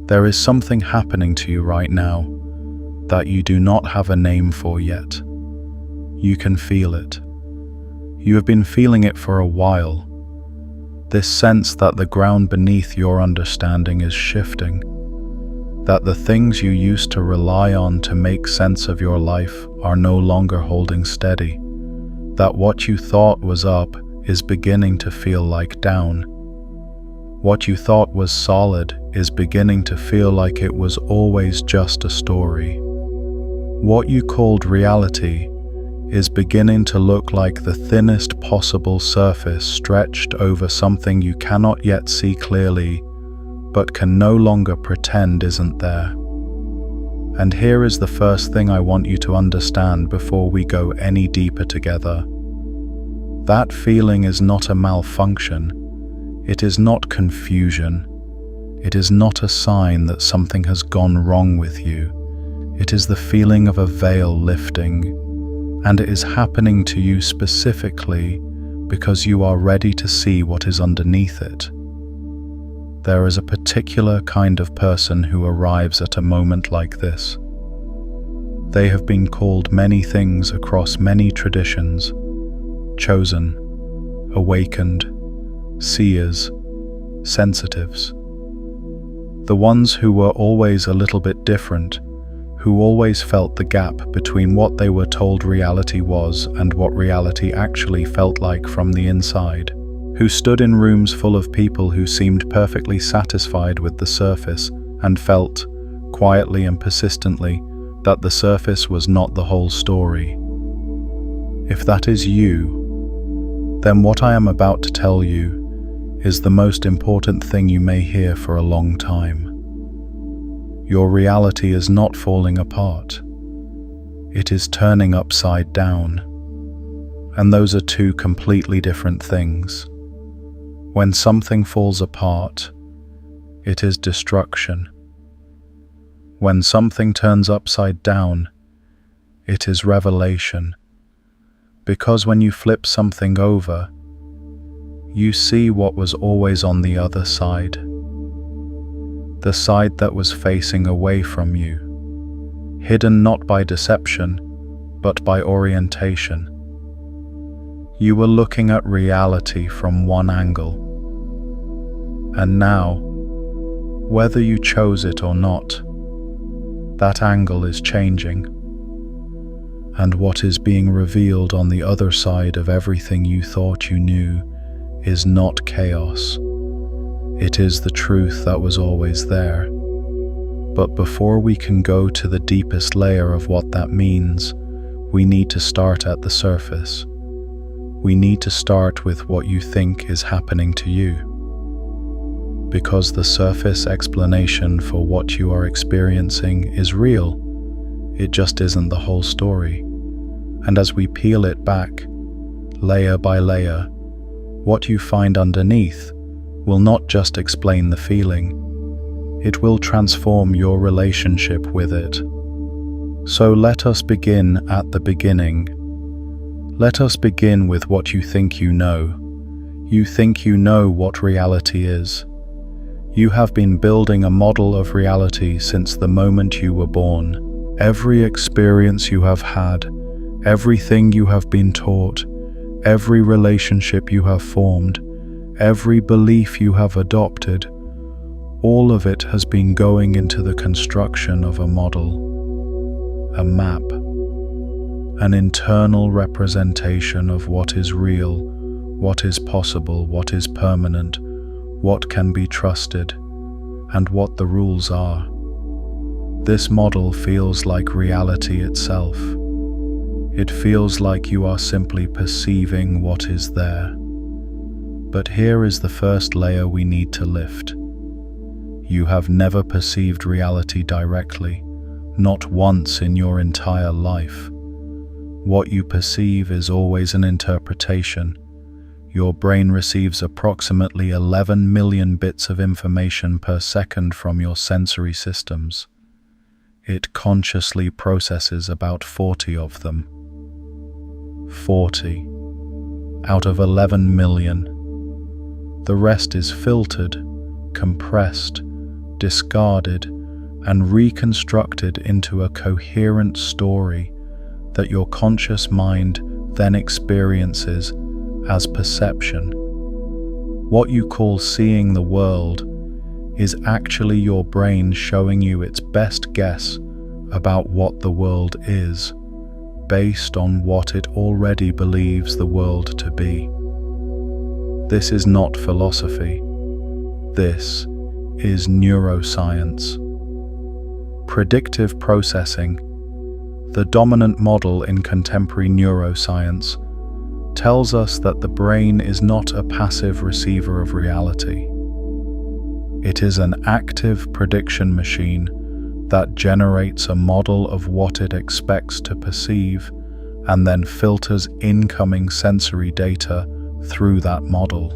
There is something happening to you right now that you do not have a name for yet. You can feel it. You have been feeling it for a while. This sense that the ground beneath your understanding is shifting, that the things you used to rely on to make sense of your life are no longer holding steady, that what you thought was up is beginning to feel like down. What you thought was solid is beginning to feel like it was always just a story. What you called reality is beginning to look like the thinnest possible surface stretched over something you cannot yet see clearly, but can no longer pretend isn't there. And here is the first thing I want you to understand before we go any deeper together. That feeling is not a malfunction. It is not confusion. It is not a sign that something has gone wrong with you. It is the feeling of a veil lifting, and it is happening to you specifically because you are ready to see what is underneath it. There is a particular kind of person who arrives at a moment like this. They have been called many things across many traditions: chosen, awakened, seers, sensitives. The ones who were always a little bit different, who always felt the gap between what they were told reality was and what reality actually felt like from the inside, who stood in rooms full of people who seemed perfectly satisfied with the surface and felt, quietly and persistently, that the surface was not the whole story. If that is you, then what I am about to tell you is the most important thing you may hear for a long time. Your reality is not falling apart. It is turning upside down. And those are two completely different things. When something falls apart, it is destruction. When something turns upside down, it is revelation. Because when you flip something over, you see what was always on the other side. The side that was facing away from you, hidden not by deception, but by orientation. You were looking at reality from one angle. And now, whether you chose it or not, that angle is changing. And what is being revealed on the other side of everything you thought you knew is not chaos. It is the truth that was always there. But before we can go to the deepest layer of what that means, we need to start at the surface. We need to start with what you think is happening to you. Because the surface explanation for what you are experiencing is real. It just isn't the whole story. And as we peel it back, layer by layer, what you find underneath will not just explain the feeling, it will transform your relationship with it. So let us begin at the beginning. Let us begin with what you think you know. You think you know what reality is. You have been building a model of reality since the moment you were born. Every experience you have had, everything you have been taught, every relationship you have formed, every belief you have adopted, all of it has been going into the construction of a model, a map, an internal representation of what is real, what is possible, what is permanent, what can be trusted, and what the rules are. This model feels like reality itself. It feels like you are simply perceiving what is there. But here is the first layer we need to lift. You have never perceived reality directly, not once in your entire life. What you perceive is always an interpretation. Your brain receives approximately 11 million bits of information per second from your sensory systems. It consciously processes about 40 of them. 40 out of 11 million. The rest is filtered, compressed, discarded, and reconstructed into a coherent story that your conscious mind then experiences as perception. What you call seeing the world is actually your brain showing you its best guess about what the world is, based on what it already believes the world to be. This is not philosophy. This is neuroscience. Predictive processing, the dominant model in contemporary neuroscience, tells us that the brain is not a passive receiver of reality. It is an active prediction machine that generates a model of what it expects to perceive and then filters incoming sensory data through that model.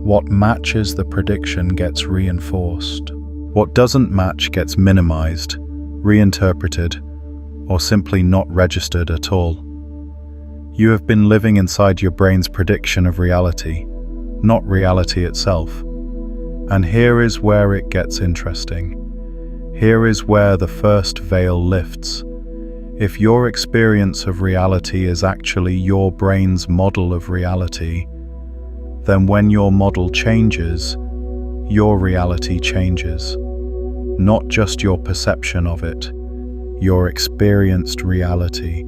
What matches the prediction gets reinforced. What doesn't match gets minimized, reinterpreted, or simply not registered at all. You have been living inside your brain's prediction of reality, not reality itself. And here is where it gets interesting. Here is where the first veil lifts. If your experience of reality is actually your brain's model of reality, then when your model changes, your reality changes. Not just your perception of it, your experienced reality.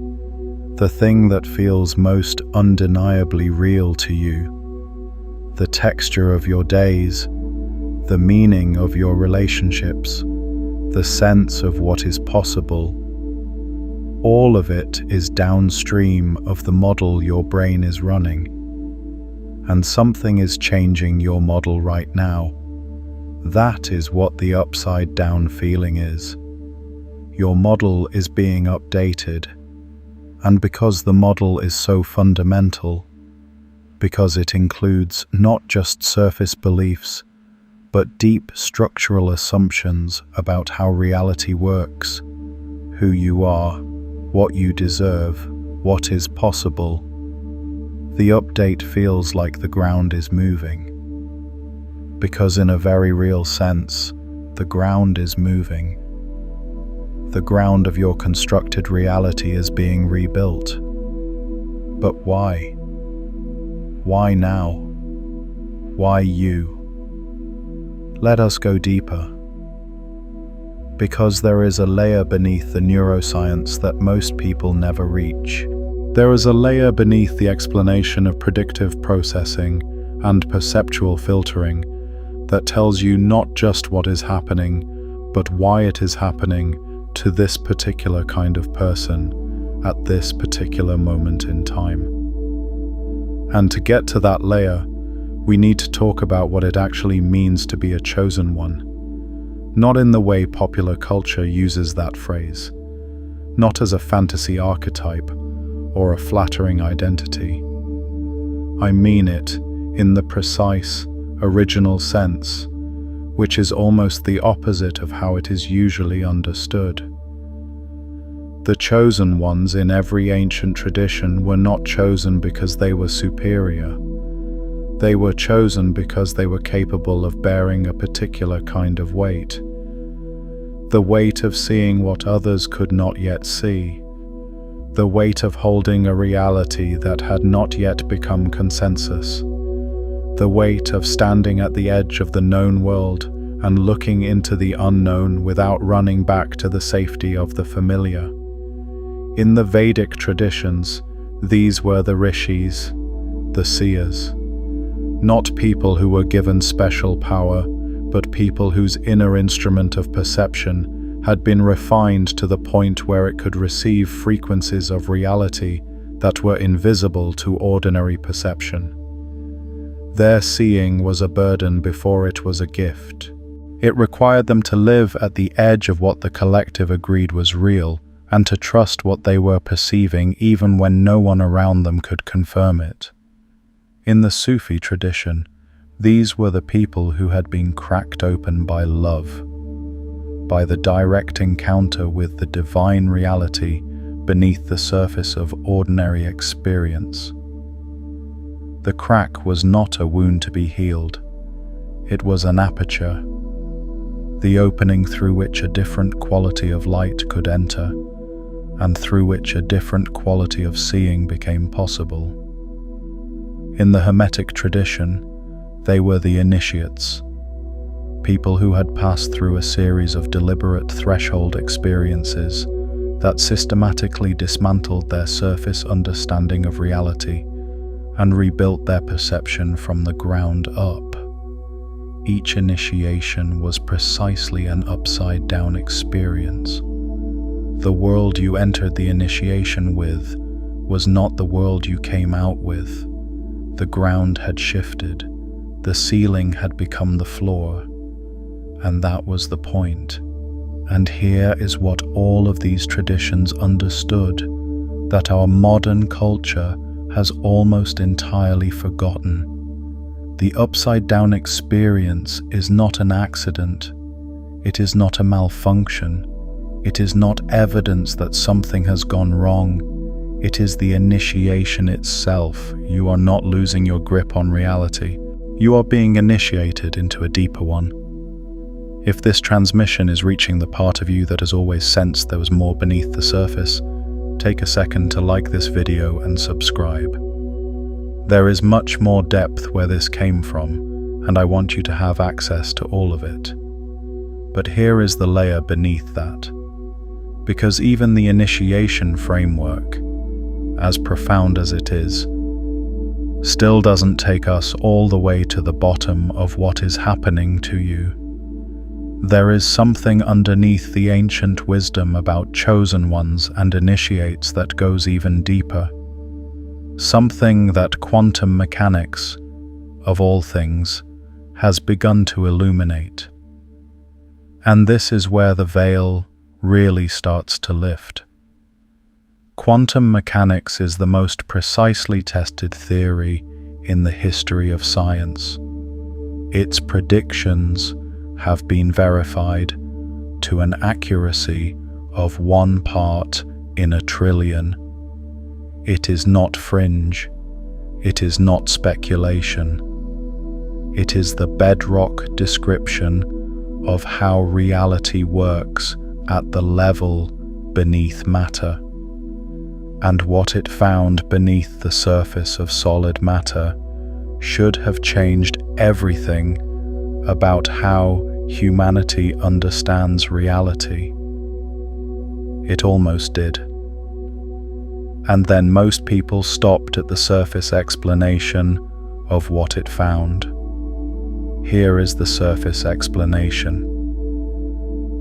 The thing that feels most undeniably real to you, the texture of your days, the meaning of your relationships, the sense of what is possible, all of it is downstream of the model your brain is running. And something is changing your model right now. That is what the upside down feeling is. Your model is being updated. And because the model is so fundamental, because it includes not just surface beliefs, but deep structural assumptions about how reality works, who you are, what you deserve, what is possible, the update feels like the ground is moving. Because in a very real sense, the ground is moving. The ground of your constructed reality is being rebuilt. But why? Why now? Why you? Let us go deeper. Because there is a layer beneath the neuroscience that most people never reach. There is a layer beneath the explanation of predictive processing and perceptual filtering that tells you not just what is happening, but why it is happening to this particular kind of person at this particular moment in time. And to get to that layer, we need to talk about what it actually means to be a chosen one. Not in the way popular culture uses that phrase, not as a fantasy archetype or a flattering identity. I mean it in the precise, original sense, which is almost the opposite of how it is usually understood. The chosen ones in every ancient tradition were not chosen because they were superior. They were chosen because they were capable of bearing a particular kind of weight. The weight of seeing what others could not yet see. The weight of holding a reality that had not yet become consensus. The weight of standing at the edge of the known world and looking into the unknown without running back to the safety of the familiar. In the Vedic traditions, these were the rishis, the seers. Not people who were given special power, but people whose inner instrument of perception had been refined to the point where it could receive frequencies of reality that were invisible to ordinary perception. Their seeing was a burden before it was a gift. It required them to live at the edge of what the collective agreed was real, and to trust what they were perceiving even when no one around them could confirm it. In the Sufi tradition, these were the people who had been cracked open by love, by the direct encounter with the divine reality beneath the surface of ordinary experience. The crack was not a wound to be healed. It was an aperture, the opening through which a different quality of light could enter, and through which a different quality of seeing became possible. In the Hermetic tradition, they were the initiates, people who had passed through a series of deliberate threshold experiences that systematically dismantled their surface understanding of reality and rebuilt their perception from the ground up. Each initiation was precisely an upside-down experience. The world you entered the initiation with was not the world you came out with. The ground had shifted, the ceiling had become the floor, and that was the point. And here is what all of these traditions understood, that our modern culture has almost entirely forgotten. The upside-down experience is not an accident. It is not a malfunction. It is not evidence that something has gone wrong. It is the initiation itself. You are not losing your grip on reality. You are being initiated into a deeper one. If this transmission is reaching the part of you that has always sensed there was more beneath the surface, take a second to like this video and subscribe. There is much more depth where this came from, and I want you to have access to all of it. But here is the layer beneath that. Because even the initiation framework, as profound as it is, still doesn't take us all the way to the bottom of what is happening to you. There is something underneath the ancient wisdom about chosen ones and initiates that goes even deeper. Something that quantum mechanics, of all things, has begun to illuminate. And this is where the veil really starts to lift. Quantum mechanics is the most precisely tested theory in the history of science. Its predictions have been verified to an accuracy of 1 part in a trillion. It is not fringe. It is not speculation. It is the bedrock description of how reality works at the level beneath matter. And what it found beneath the surface of solid matter should have changed everything about how humanity understands reality. It almost did. And then most people stopped at the surface explanation of what it found. Here is the surface explanation.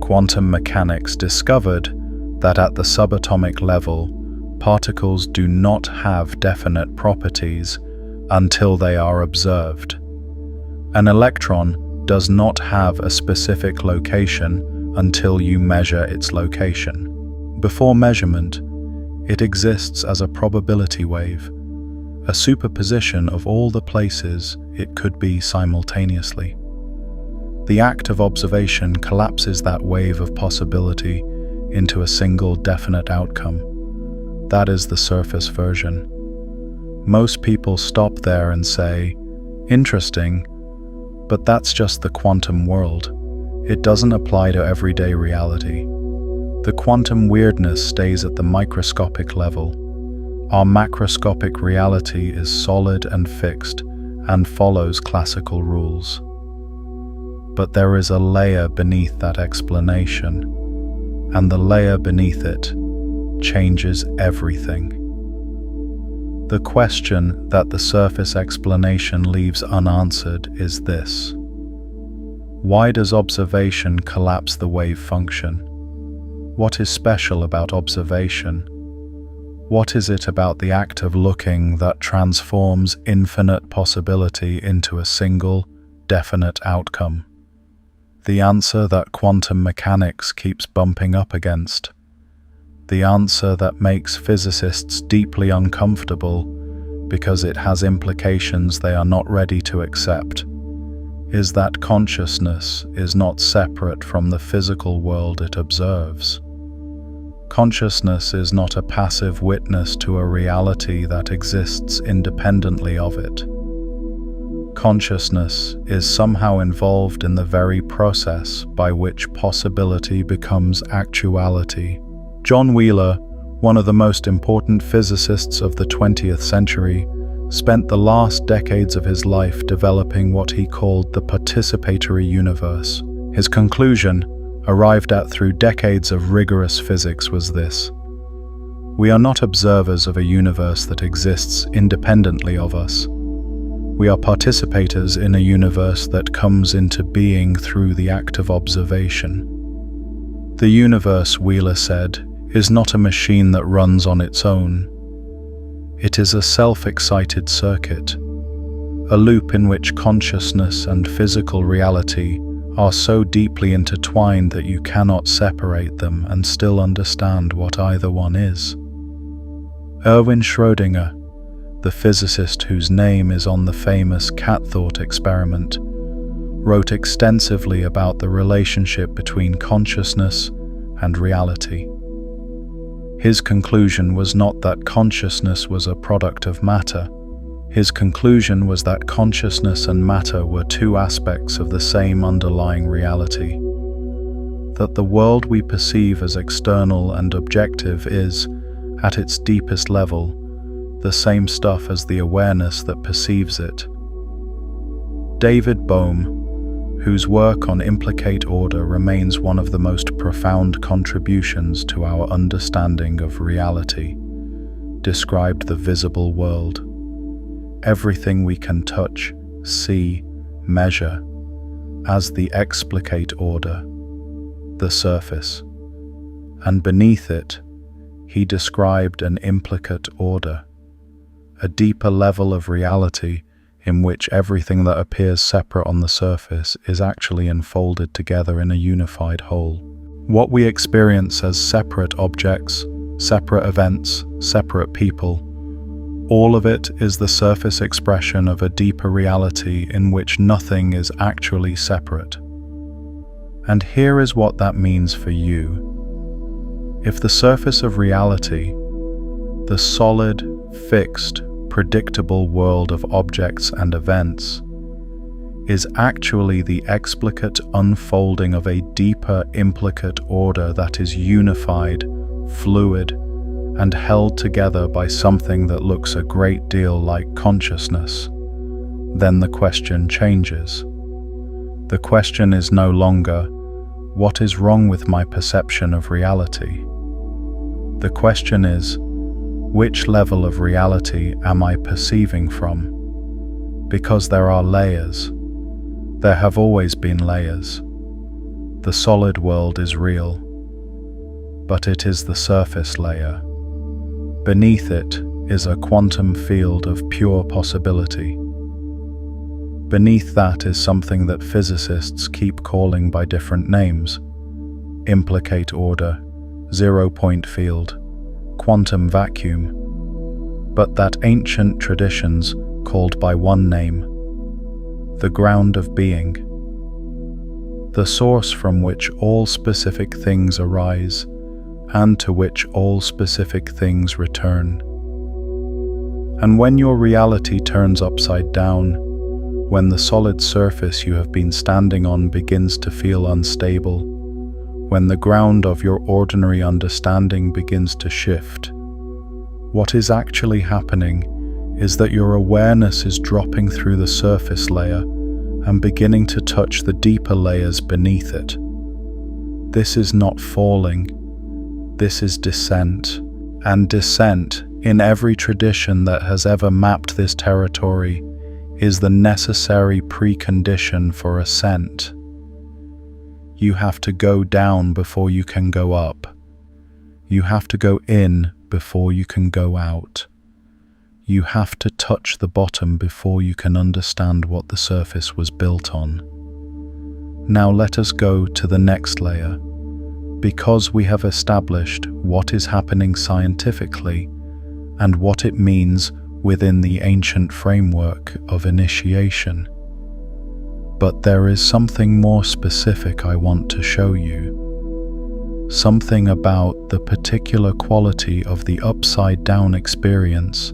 Quantum mechanics discovered that at the subatomic level, particles do not have definite properties until they are observed. An electron does not have a specific location until you measure its location. Before measurement, it exists as a probability wave, a superposition of all the places it could be simultaneously. The act of observation collapses that wave of possibility into a single definite outcome. That is the surface version. Most people stop there and say, "Interesting, but that's just the quantum world. It doesn't apply to everyday reality." The quantum weirdness stays at the microscopic level. Our macroscopic reality is solid and fixed and follows classical rules. But there is a layer beneath that explanation, and the layer beneath it changes everything. The question that the surface explanation leaves unanswered is this: why does observation collapse the wave function? What is special about observation? What is it about the act of looking that transforms infinite possibility into a single, definite outcome? The answer that quantum mechanics keeps bumping up against, the answer that makes physicists deeply uncomfortable because it has implications they are not ready to accept, is that consciousness is not separate from the physical world it observes. Consciousness is not a passive witness to a reality that exists independently of it. Consciousness is somehow involved in the very process by which possibility becomes actuality. John Wheeler, one of the most important physicists of the 20th century, spent the last decades of his life developing what he called the participatory universe. His conclusion, arrived at through decades of rigorous physics, was this: we are not observers of a universe that exists independently of us. We are participators in a universe that comes into being through the act of observation. The universe, Wheeler said, is not a machine that runs on its own. It is a self-excited circuit, a loop in which consciousness and physical reality are so deeply intertwined that you cannot separate them and still understand what either one is. Erwin Schrödinger, the physicist whose name is on the famous cat thought experiment, wrote extensively about the relationship between consciousness and reality. His conclusion was not that consciousness was a product of matter. His conclusion was that consciousness and matter were two aspects of the same underlying reality. That the world we perceive as external and objective is, at its deepest level, the same stuff as the awareness that perceives it. David Bohm, whose work on implicate order remains one of the most profound contributions to our understanding of reality, described the visible world, everything we can touch, see, measure, as the explicate order, the surface, and beneath it, he described an implicate order, a deeper level of reality in which everything that appears separate on the surface is actually enfolded together in a unified whole. What we experience as separate objects, separate events, separate people, all of it is the surface expression of a deeper reality in which nothing is actually separate. And here is what that means for you. If the surface of reality, the solid, fixed, predictable world of objects and events, is actually the explicate unfolding of a deeper implicate order that is unified, fluid, and held together by something that looks a great deal like consciousness, then the question changes. The question is no longer, what is wrong with my perception of reality? The question is, which level of reality am I perceiving from? Because there are layers. There have always been layers. The solid world is real, but it is the surface layer. Beneath it is a quantum field of pure possibility. Beneath that is something that physicists keep calling by different names: implicate order, zero-point field, quantum vacuum, but that ancient traditions called by one name: the ground of being, the source from which all specific things arise and to which all specific things return. And when your reality turns upside down, when the solid surface you have been standing on begins to feel unstable, when the ground of your ordinary understanding begins to shift, what is actually happening is that your awareness is dropping through the surface layer and beginning to touch the deeper layers beneath it. This is not falling, this is descent, and descent, in every tradition that has ever mapped this territory, is the necessary precondition for ascent. You have to go down before you can go up. You have to go in before you can go out. You have to touch the bottom before you can understand what the surface was built on. Now let us go to the next layer. Because we have established what is happening scientifically and what it means within the ancient framework of initiation. But there is something more specific I want to show you. Something about the particular quality of the upside down experience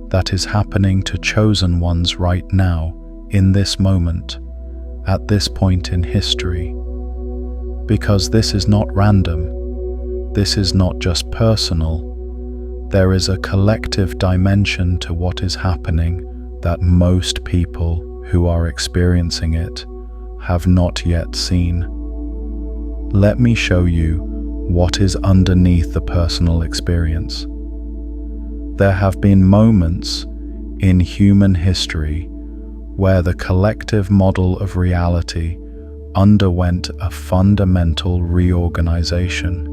that is happening to chosen ones right now in this moment, at this point in history. Because this is not random, this is not just personal, there is a collective dimension to what is happening that most people who are experiencing it have not yet seen. Let me show you what is underneath the personal experience. There have been moments in human history where the collective model of reality underwent a fundamental reorganization,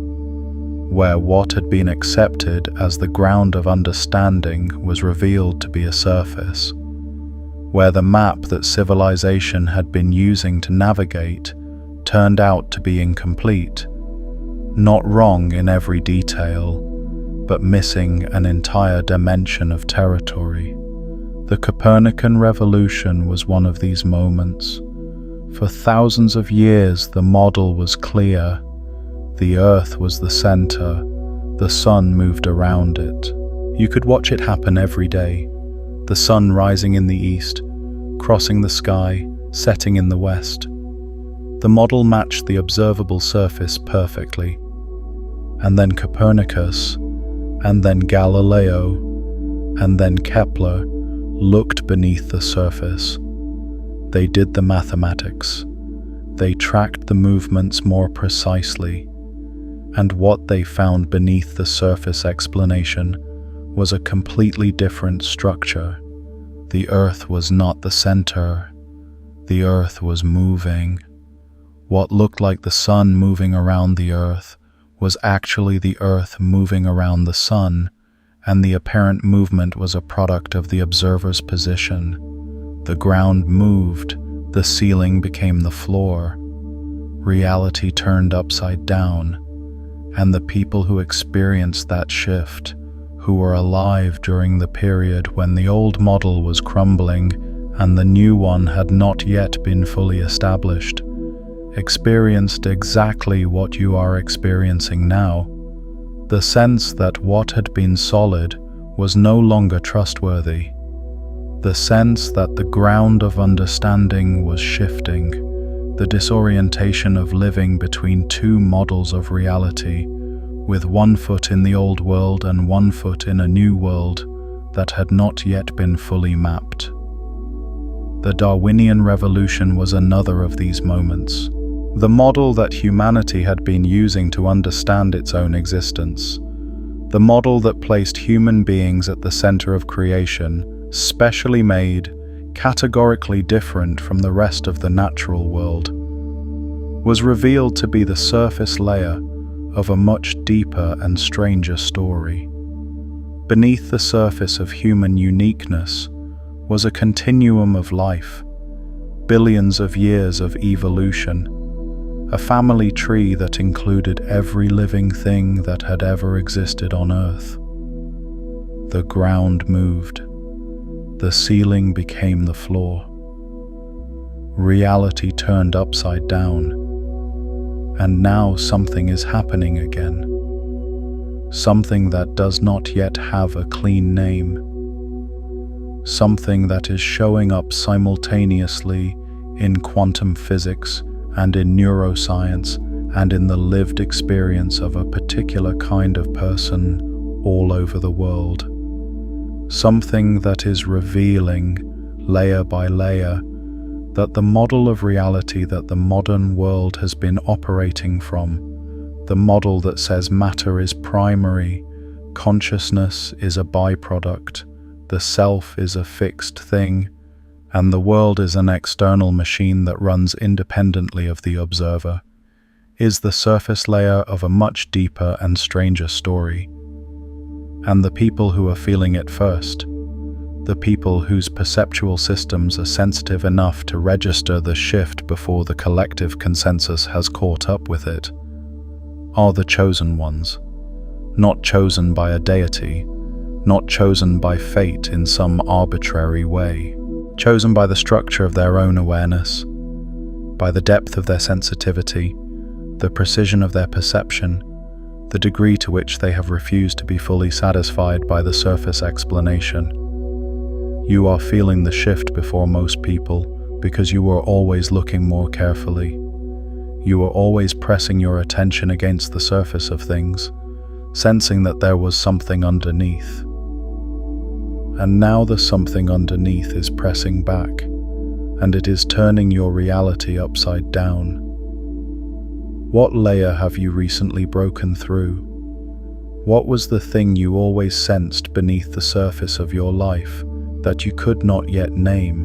where what had been accepted as the ground of understanding was revealed to be a surface, where the map that civilization had been using to navigate turned out to be incomplete, not wrong in every detail, but missing an entire dimension of territory. The Copernican revolution was one of these moments. For thousands of years, the model was clear. The Earth was the center. The sun moved around it. You could watch it happen every day. The sun rising in the east, crossing the sky, setting in the west. The model matched the observable surface perfectly. And then Copernicus, and then Galileo, and then Kepler looked beneath the surface. They did the mathematics. They tracked the movements more precisely. And what they found beneath the surface explanation was a completely different structure. The Earth was not the center. The Earth was moving. What looked like the sun moving around the Earth was actually the Earth moving around the sun, and the apparent movement was a product of the observer's position. The ground moved, the ceiling became the floor. Reality turned upside down, and the people who experienced that shift, who were alive during the period when the old model was crumbling and the new one had not yet been fully established, experienced exactly what you are experiencing now. The sense that what had been solid was no longer trustworthy. The sense that the ground of understanding was shifting. The disorientation of living between two models of reality, with one foot in the old world and one foot in a new world that had not yet been fully mapped. The Darwinian revolution was another of these moments. The model that humanity had been using to understand its own existence. The model that placed human beings at the center of creation, specially made, categorically different from the rest of the natural world, was revealed to be the surface layer of a much deeper and stranger story. Beneath the surface of human uniqueness was a continuum of life, billions of years of evolution, a family tree that included every living thing that had ever existed on Earth. The ground moved. The ceiling became the floor. Reality turned upside down. And now something is happening again. Something that does not yet have a clean name. Something that is showing up simultaneously in quantum physics and in neuroscience and in the lived experience of a particular kind of person all over the world. Something that is revealing, layer by layer, that the model of reality that the modern world has been operating from, the model that says matter is primary, consciousness is a byproduct, the self is a fixed thing, and the world is an external machine that runs independently of the observer, is the surface layer of a much deeper and stranger story. And the people who are feeling it first, the people whose perceptual systems are sensitive enough to register the shift before the collective consensus has caught up with it, are the chosen ones, not chosen by a deity, not chosen by fate in some arbitrary way, chosen by the structure of their own awareness, by the depth of their sensitivity, the precision of their perception, the degree to which they have refused to be fully satisfied by the surface explanation. You are feeling the shift before most people because you were always looking more carefully. You were always pressing your attention against the surface of things, sensing that there was something underneath. And now the something underneath is pressing back, and it is turning your reality upside down. What layer have you recently broken through? What was the thing you always sensed beneath the surface of your life that you could not yet name,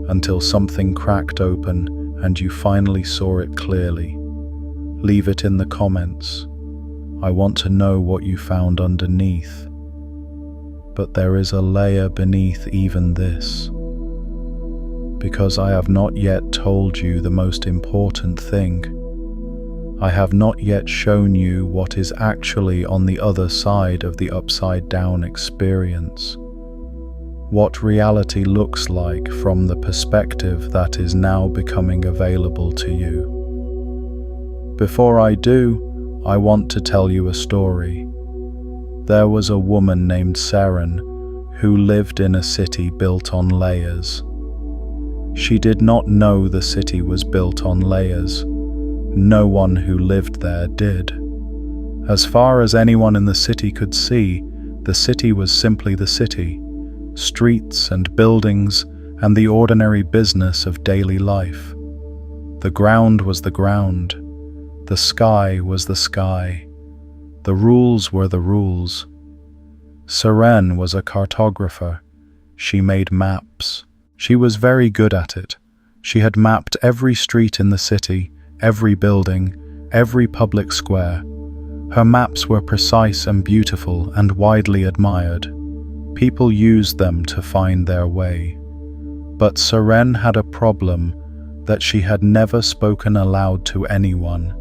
until something cracked open and you finally saw it clearly? Leave it in the comments. I want to know what you found underneath. But there is a layer beneath even this, because I have not yet told you the most important thing. I have not yet shown you what is actually on the other side of the upside down experience. What reality looks like from the perspective that is now becoming available to you. Before I do, I want to tell you a story. There was a woman named Seren who lived in a city built on layers. She did not know the city was built on layers. No one who lived there did. As far as anyone in the city could see, the city was simply the city, streets and buildings and the ordinary business of daily life. The ground was the ground. The sky was the sky. The rules were the rules. Seren was a cartographer. She made maps. She was very good at it. She had mapped every street in the city, every building, every public square. Her maps were precise and beautiful and widely admired. People used them to find their way. But Seren had a problem that she had never spoken aloud to anyone.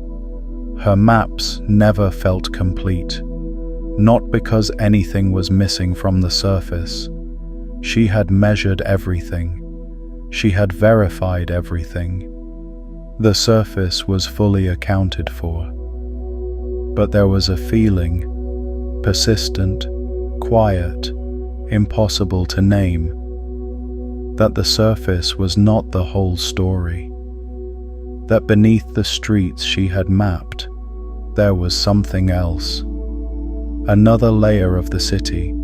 Her maps never felt complete, not because anything was missing from the surface. She had measured everything. She had verified everything. The surface was fully accounted for. But there was a feeling, persistent, quiet, impossible to name, that the surface was not the whole story. That beneath the streets she had mapped, there was something else. Another layer of the city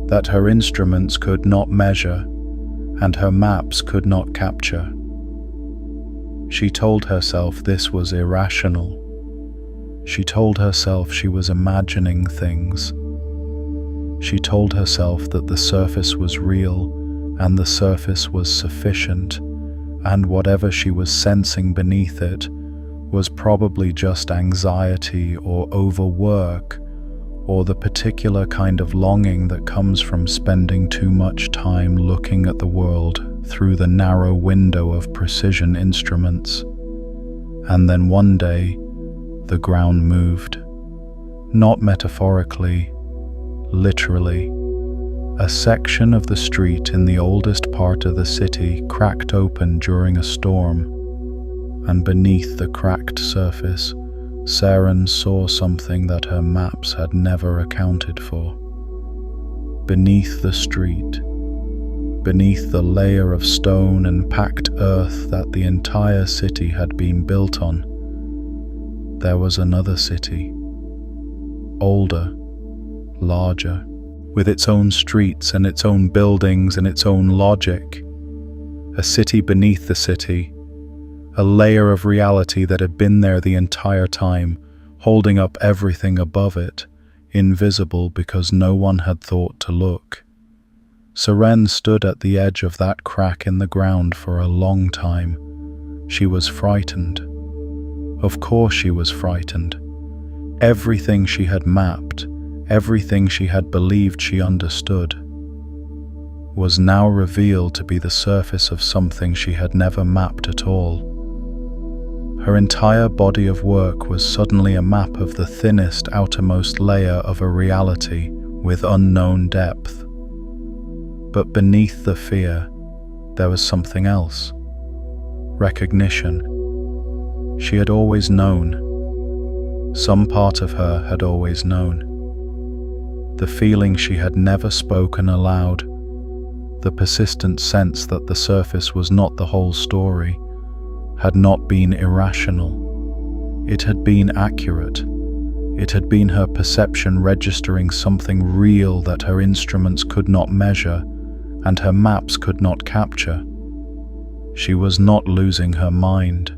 that her instruments could not measure and her maps could not capture. She told herself this was irrational. She told herself she was imagining things. She told herself that the surface was real and the surface was sufficient, and whatever she was sensing beneath it was probably just anxiety or overwork, or the particular kind of longing that comes from spending too much time looking at the world through the narrow window of precision instruments. And then one day, the ground moved. Not metaphorically, literally. A section of the street in the oldest part of the city cracked open during a storm, and beneath the cracked surface, Seren saw something that her maps had never accounted for. Beneath the street, beneath the layer of stone and packed earth that the entire city had been built on, there was another city, older, larger, with its own streets and its own buildings and its own logic. A city beneath the city, a layer of reality that had been there the entire time, holding up everything above it, invisible because no one had thought to look. Seren stood at the edge of that crack in the ground for a long time. She was frightened. Of course she was frightened. Everything she had mapped, everything she had believed she understood, was now revealed to be the surface of something she had never mapped at all. Her entire body of work was suddenly a map of the thinnest, outermost layer of a reality with unknown depth. But beneath the fear, there was something else. Recognition. She had always known. Some part of her had always known. The feeling she had never spoken aloud, the persistent sense that the surface was not the whole story, had not been irrational. It had been accurate. It had been her perception registering something real that her instruments could not measure and her maps could not capture. She was not losing her mind.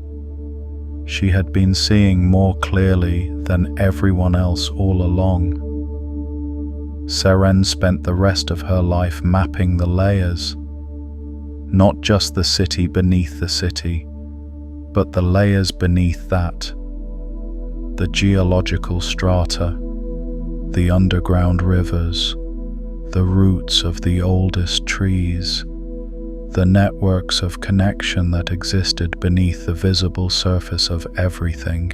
She had been seeing more clearly than everyone else all along. Seren spent the rest of her life mapping the layers, not just the city beneath the city, but the layers beneath that, the geological strata, the underground rivers, the roots of the oldest trees, the networks of connection that existed beneath the visible surface of everything.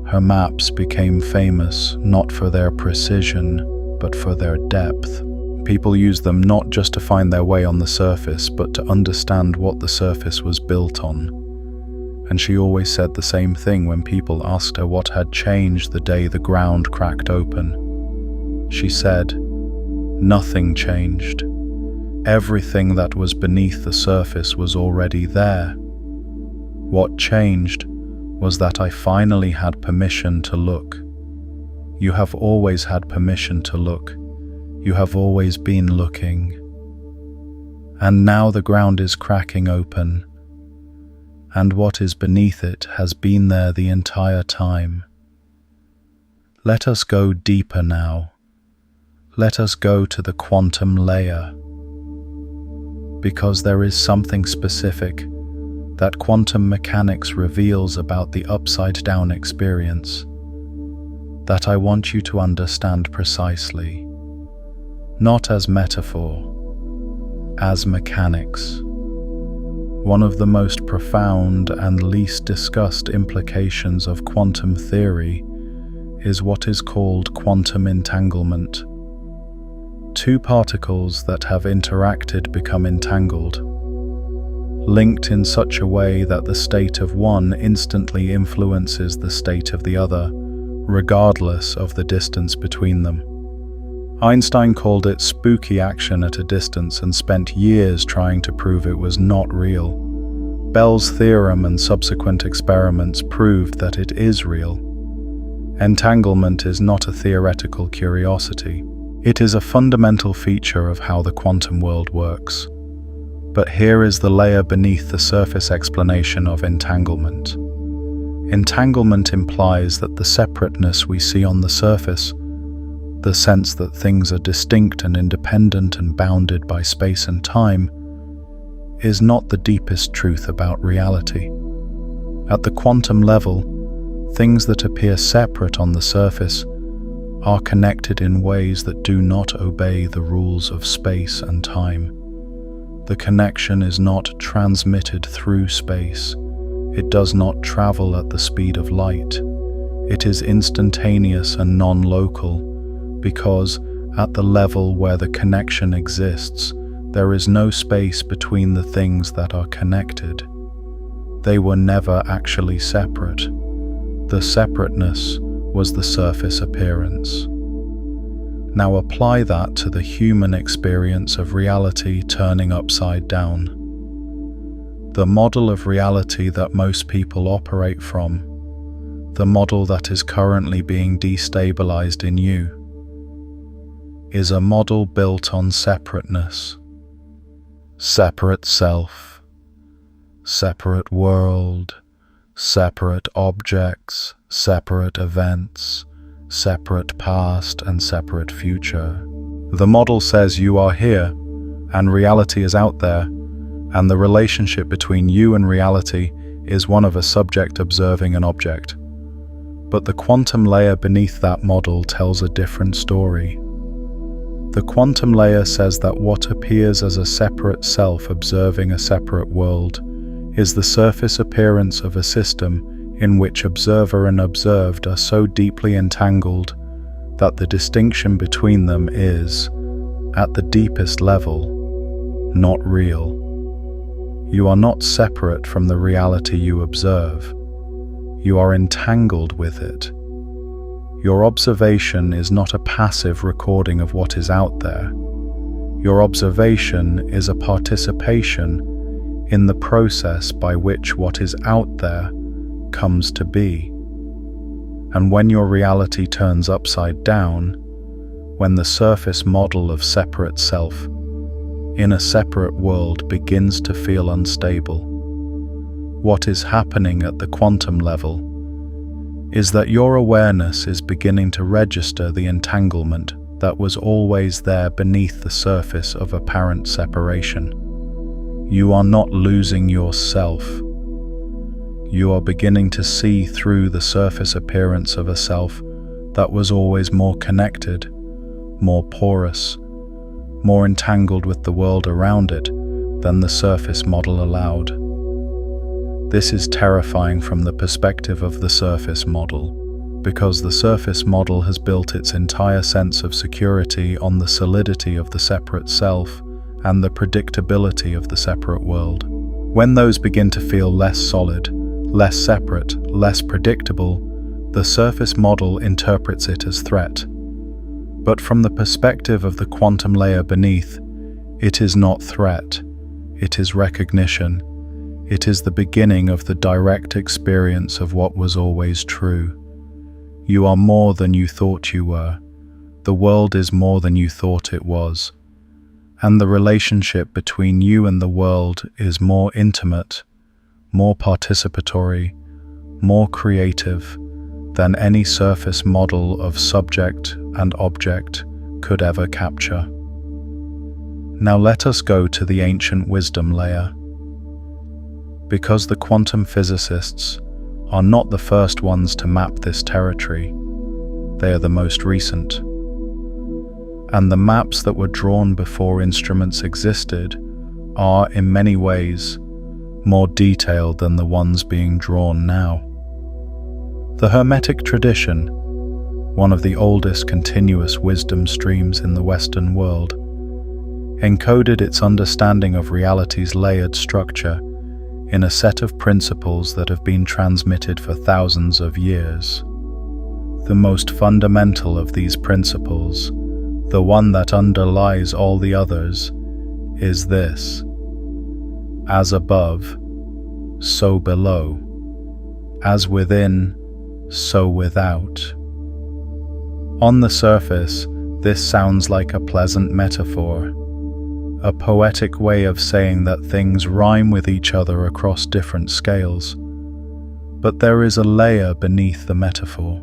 Her maps became famous not for their precision, but for their depth. People used them not just to find their way on the surface, but to understand what the surface was built on. And she always said the same thing when people asked her what had changed the day the ground cracked open. She said, "Nothing changed. Everything that was beneath the surface was already there. What changed was that I finally had permission to look. You have always had permission to look. You have always been looking. And now the ground is cracking open, and what is beneath it has been there the entire time. Let us go deeper now. Let us go to the quantum layer. Because there is something specific that quantum mechanics reveals about the upside-down experience that I want you to understand precisely, not as metaphor, as mechanics. One of the most profound and least discussed implications of quantum theory is what is called quantum entanglement. Two particles that have interacted become entangled, linked in such a way that the state of one instantly influences the state of the other, regardless of the distance between them. Einstein called it spooky action at a distance and spent years trying to prove it was not real. Bell's theorem and subsequent experiments proved that it is real. Entanglement is not a theoretical curiosity. It is a fundamental feature of how the quantum world works. But here is the layer beneath the surface explanation of entanglement. Entanglement implies that the separateness we see on the surface, the sense that things are distinct and independent and bounded by space and time, is not the deepest truth about reality. At the quantum level, things that appear separate on the surface are connected in ways that do not obey the rules of space and time. The connection is not transmitted through space. It does not travel at the speed of light. It is instantaneous and non-local, because at the level where the connection exists, there is no space between the things that are connected. They were never actually separate. The separateness was the surface appearance. Now apply that to the human experience of reality turning upside down. The model of reality that most people operate from, the model that is currently being destabilized in you, is a model built on separateness. Separate self, separate world, separate objects, separate events, separate past and separate future. The model says you are here, and reality is out there, and the relationship between you and reality is one of a subject observing an object. But the quantum layer beneath that model tells a different story. The quantum layer says that what appears as a separate self observing a separate world is the surface appearance of a system in which observer and observed are so deeply entangled that the distinction between them is, at the deepest level, not real. You are not separate from the reality you observe. You are entangled with it. Your observation is not a passive recording of what is out there. Your observation is a participation in the process by which what is out there comes to be. And when your reality turns upside down, when the surface model of separate self in a separate world begins to feel unstable, what is happening at the quantum level is that your awareness is beginning to register the entanglement that was always there beneath the surface of apparent separation. You are not losing yourself. You are beginning to see through the surface appearance of a self that was always more connected, more porous, more entangled with the world around it than the surface model allowed. This is terrifying from the perspective of the surface model, because the surface model has built its entire sense of security on the solidity of the separate self and the predictability of the separate world. When those begin to feel less solid, less separate, less predictable, the surface model interprets it as threat. But from the perspective of the quantum layer beneath, it is not threat, it is recognition. It is the beginning of the direct experience of what was always true. You are more than you thought you were. The world is more than you thought it was. And the relationship between you and the world is more intimate, more participatory, more creative than any surface model of subject and object could ever capture. Now let us go to the ancient wisdom layer. Because the quantum physicists are not the first ones to map this territory, they are the most recent. And the maps that were drawn before instruments existed are, in many ways, more detailed than the ones being drawn now. The Hermetic tradition, one of the oldest continuous wisdom streams in the Western world, encoded its understanding of reality's layered structure in a set of principles that have been transmitted for thousands of years. The most fundamental of these principles, the one that underlies all the others, is this: as above, so below; as within, so without. On the surface, this sounds like a pleasant metaphor, a poetic way of saying that things rhyme with each other across different scales. But there is a layer beneath the metaphor.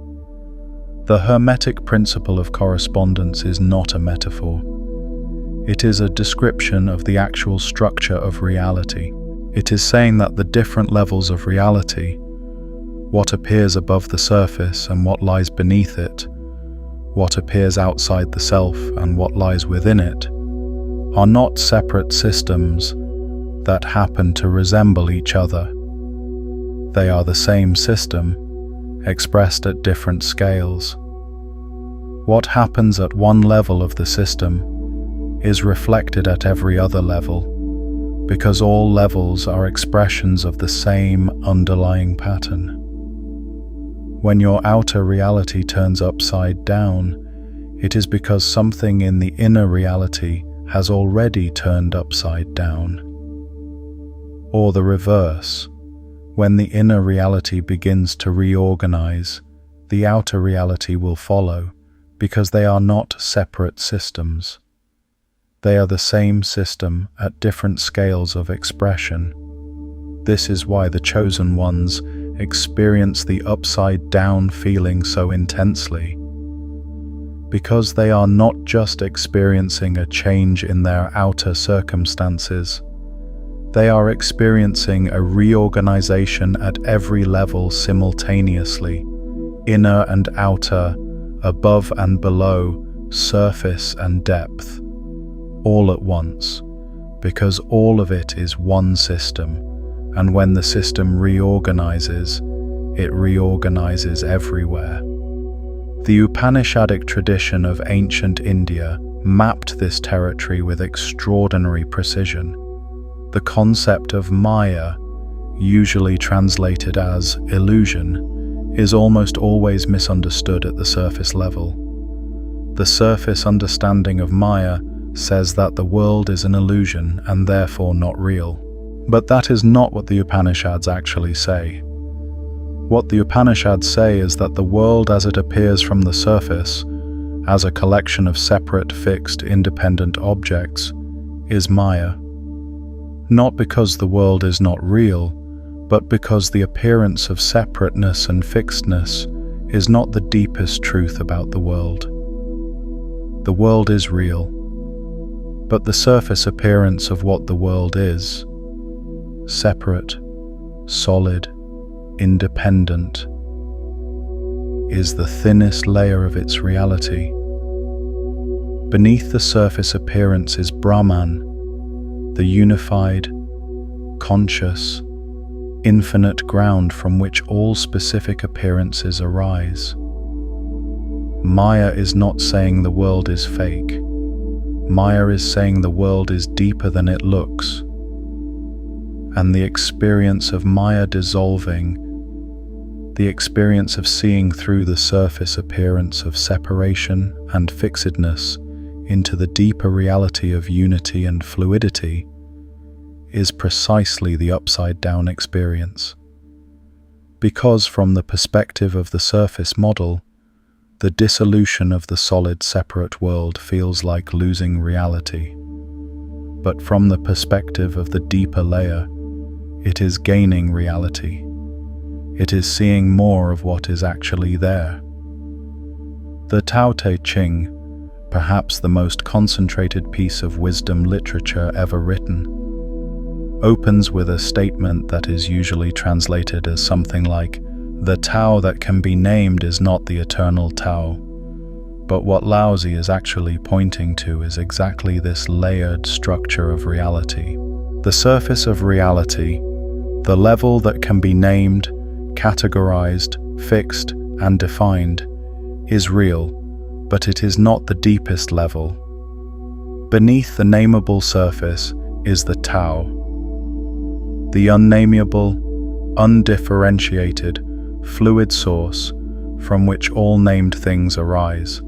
The Hermetic principle of correspondence is not a metaphor. It is a description of the actual structure of reality. It is saying that the different levels of reality, what appears above the surface and what lies beneath it, what appears outside the self and what lies within it, are not separate systems that happen to resemble each other. They are the same system, expressed at different scales. What happens at one level of the system is reflected at every other level, because all levels are expressions of the same underlying pattern. When your outer reality turns upside down, it is because something in the inner reality has already turned upside down. Or the reverse, when the inner reality begins to reorganize, the outer reality will follow, because they are not separate systems. They are the same system at different scales of expression. This is why the chosen ones experience the upside-down feeling so intensely, because they are not just experiencing a change in their outer circumstances, they are experiencing a reorganization at every level simultaneously, inner and outer, above and below, surface and depth, all at once, because all of it is one system, and when the system reorganizes, it reorganizes everywhere. The Upanishadic tradition of ancient India mapped this territory with extraordinary precision. The concept of Maya, usually translated as illusion, is almost always misunderstood at the surface level. The surface understanding of Maya says that the world is an illusion and therefore not real. But that is not what the Upanishads actually say. What the Upanishads say is that the world as it appears from the surface, as a collection of separate, fixed, independent objects, is Maya. Not because the world is not real, but because the appearance of separateness and fixedness is not the deepest truth about the world. The world is real, but the surface appearance of what the world is, separate, solid, independent, is the thinnest layer of its reality. Beneath the surface appearance is Brahman, the unified, conscious, infinite ground from which all specific appearances arise. Maya is not saying the world is fake. Maya is saying the world is deeper than it looks. And the experience of Maya dissolving, the experience of seeing through the surface appearance of separation and fixedness into the deeper reality of unity and fluidity, is precisely the upside-down experience. Because from the perspective of the surface model, the dissolution of the solid separate world feels like losing reality. But from the perspective of the deeper layer, it is gaining reality. It is seeing more of what is actually there. The Tao Te Ching, perhaps the most concentrated piece of wisdom literature ever written, opens with a statement that is usually translated as something like, "The Tao that can be named is not the eternal Tao." But what Laozi is actually pointing to is exactly this layered structure of reality. The surface of reality, the level that can be named, categorized, fixed, and defined, is real, but it is not the deepest level. Beneath the nameable surface is the Tao, the unnameable, undifferentiated, fluid source from which all named things arise.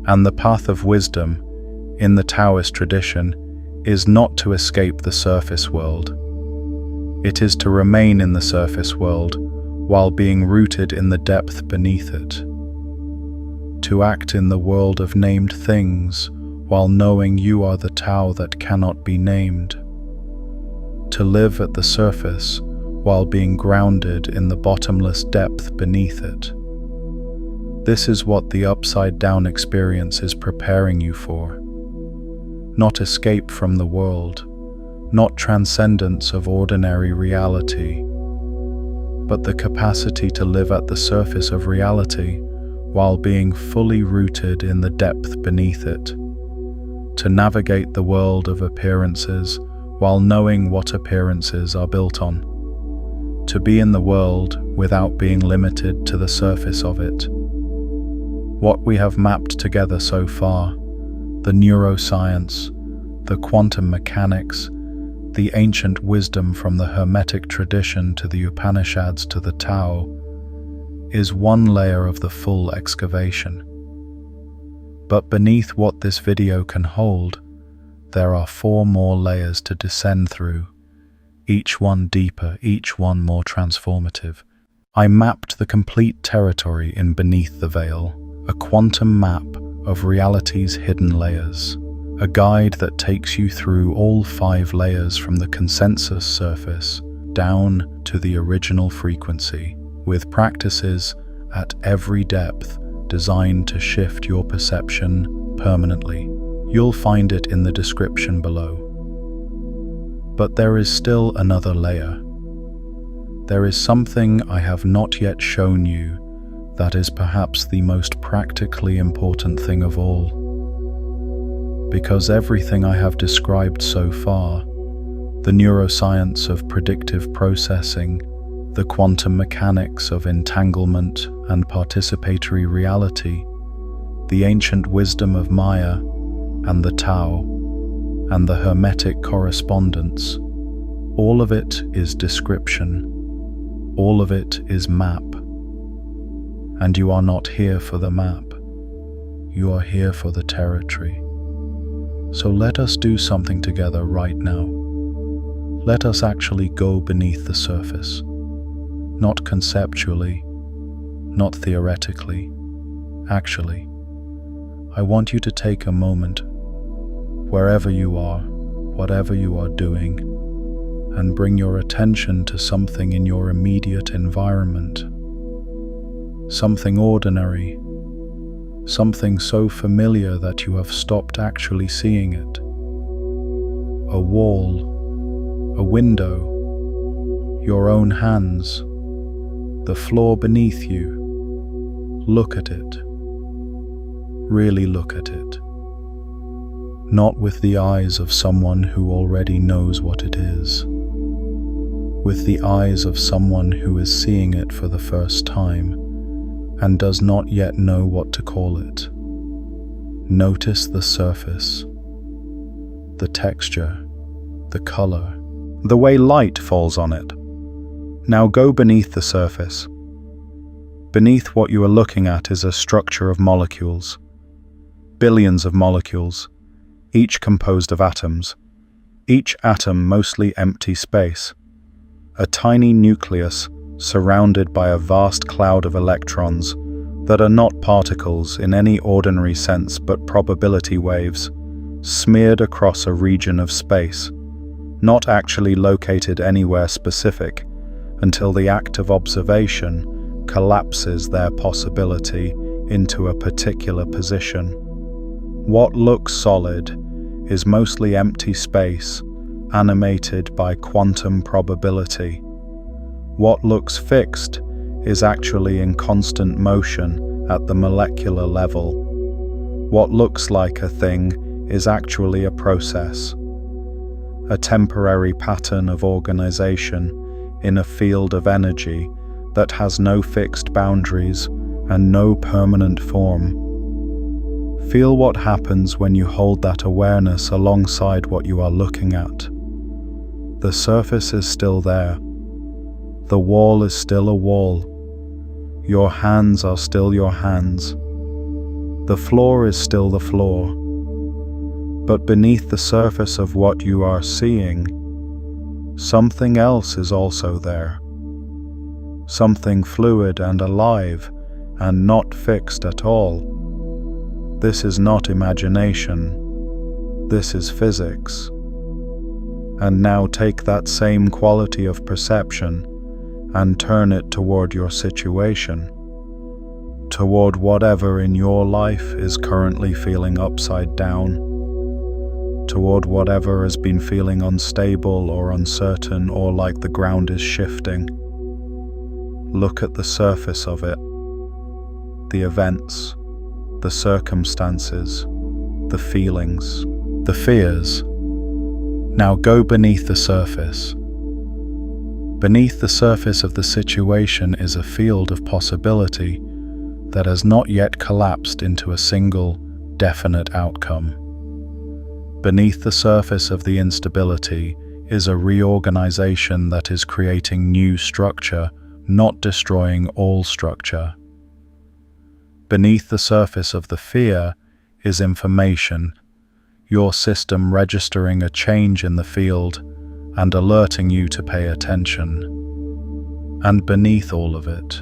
And the path of wisdom, in the Taoist tradition, is not to escape the surface world. It is to remain in the surface world while being rooted in the depth beneath it. To act in the world of named things while knowing you are the Tao that cannot be named. To live at the surface while being grounded in the bottomless depth beneath it. This is what the upside-down experience is preparing you for. Not escape from the world, not transcendence of ordinary reality, but the capacity to live at the surface of reality while being fully rooted in the depth beneath it. To navigate the world of appearances while knowing what appearances are built on. To be in the world without being limited to the surface of it. What we have mapped together so far, the neuroscience, the quantum mechanics, the ancient wisdom from the Hermetic tradition to the Upanishads to the Tao, is one layer of the full excavation. But beneath what this video can hold, there are 4 more layers to descend through, each one deeper, each one more transformative. I mapped the complete territory in Beneath the Veil, a quantum map of reality's hidden layers, a guide that takes you through all 5 layers from the consensus surface down to the original frequency, with practices at every depth designed to shift your perception permanently. You'll find it in the description below. But there is still another layer. There is something I have not yet shown you that is perhaps the most practically important thing of all. Because everything I have described so far, the neuroscience of predictive processing, the quantum mechanics of entanglement and participatory reality, the ancient wisdom of Maya, and the Tao, and the Hermetic correspondence, all of it is description, all of it is map. And you are not here for the map, you are here for the territory. So let us do something together right now. Let us actually go beneath the surface. Not conceptually, not theoretically. Actually, I want you to take a moment, wherever you are, whatever you are doing, and bring your attention to something in your immediate environment. Something ordinary, something so familiar that you have stopped actually seeing it. A wall, a window, your own hands, the floor beneath you. Look at it. Really look at it. Not with the eyes of someone who already knows what it is. With the eyes of someone who is seeing it for the first time and does not yet know what to call it. Notice the surface, the texture, the color, the way light falls on it. Now go beneath the surface. Beneath what you are looking at is a structure of molecules. Billions of molecules, each composed of atoms. Each atom mostly empty space. A tiny nucleus surrounded by a vast cloud of electrons that are not particles in any ordinary sense but probability waves, smeared across a region of space, not actually located anywhere specific, until the act of observation collapses their possibility into a particular position. What looks solid is mostly empty space, animated by quantum probability. What looks fixed is actually in constant motion at the molecular level. What looks like a thing is actually a process, a temporary pattern of organization in a field of energy that has no fixed boundaries and no permanent form. Feel what happens when you hold that awareness alongside what you are looking at. The surface is still there. The wall is still a wall. Your hands are still your hands. The floor is still the floor. But beneath the surface of what you are seeing, something else is also there. Something fluid and alive and not fixed at all. This is not imagination. This is physics. And now take that same quality of perception and turn it toward your situation, toward whatever in your life is currently feeling upside down, toward whatever has been feeling unstable or uncertain or like the ground is shifting. Look at the surface of it, the events, the circumstances, the feelings, the fears. Now go beneath the surface. Beneath the surface of the situation is a field of possibility that has not yet collapsed into a single, definite outcome. Beneath the surface of the instability is a reorganization that is creating new structure, not destroying all structure. Beneath the surface of the fear is information, your system registering a change in the field and alerting you to pay attention. And beneath all of it,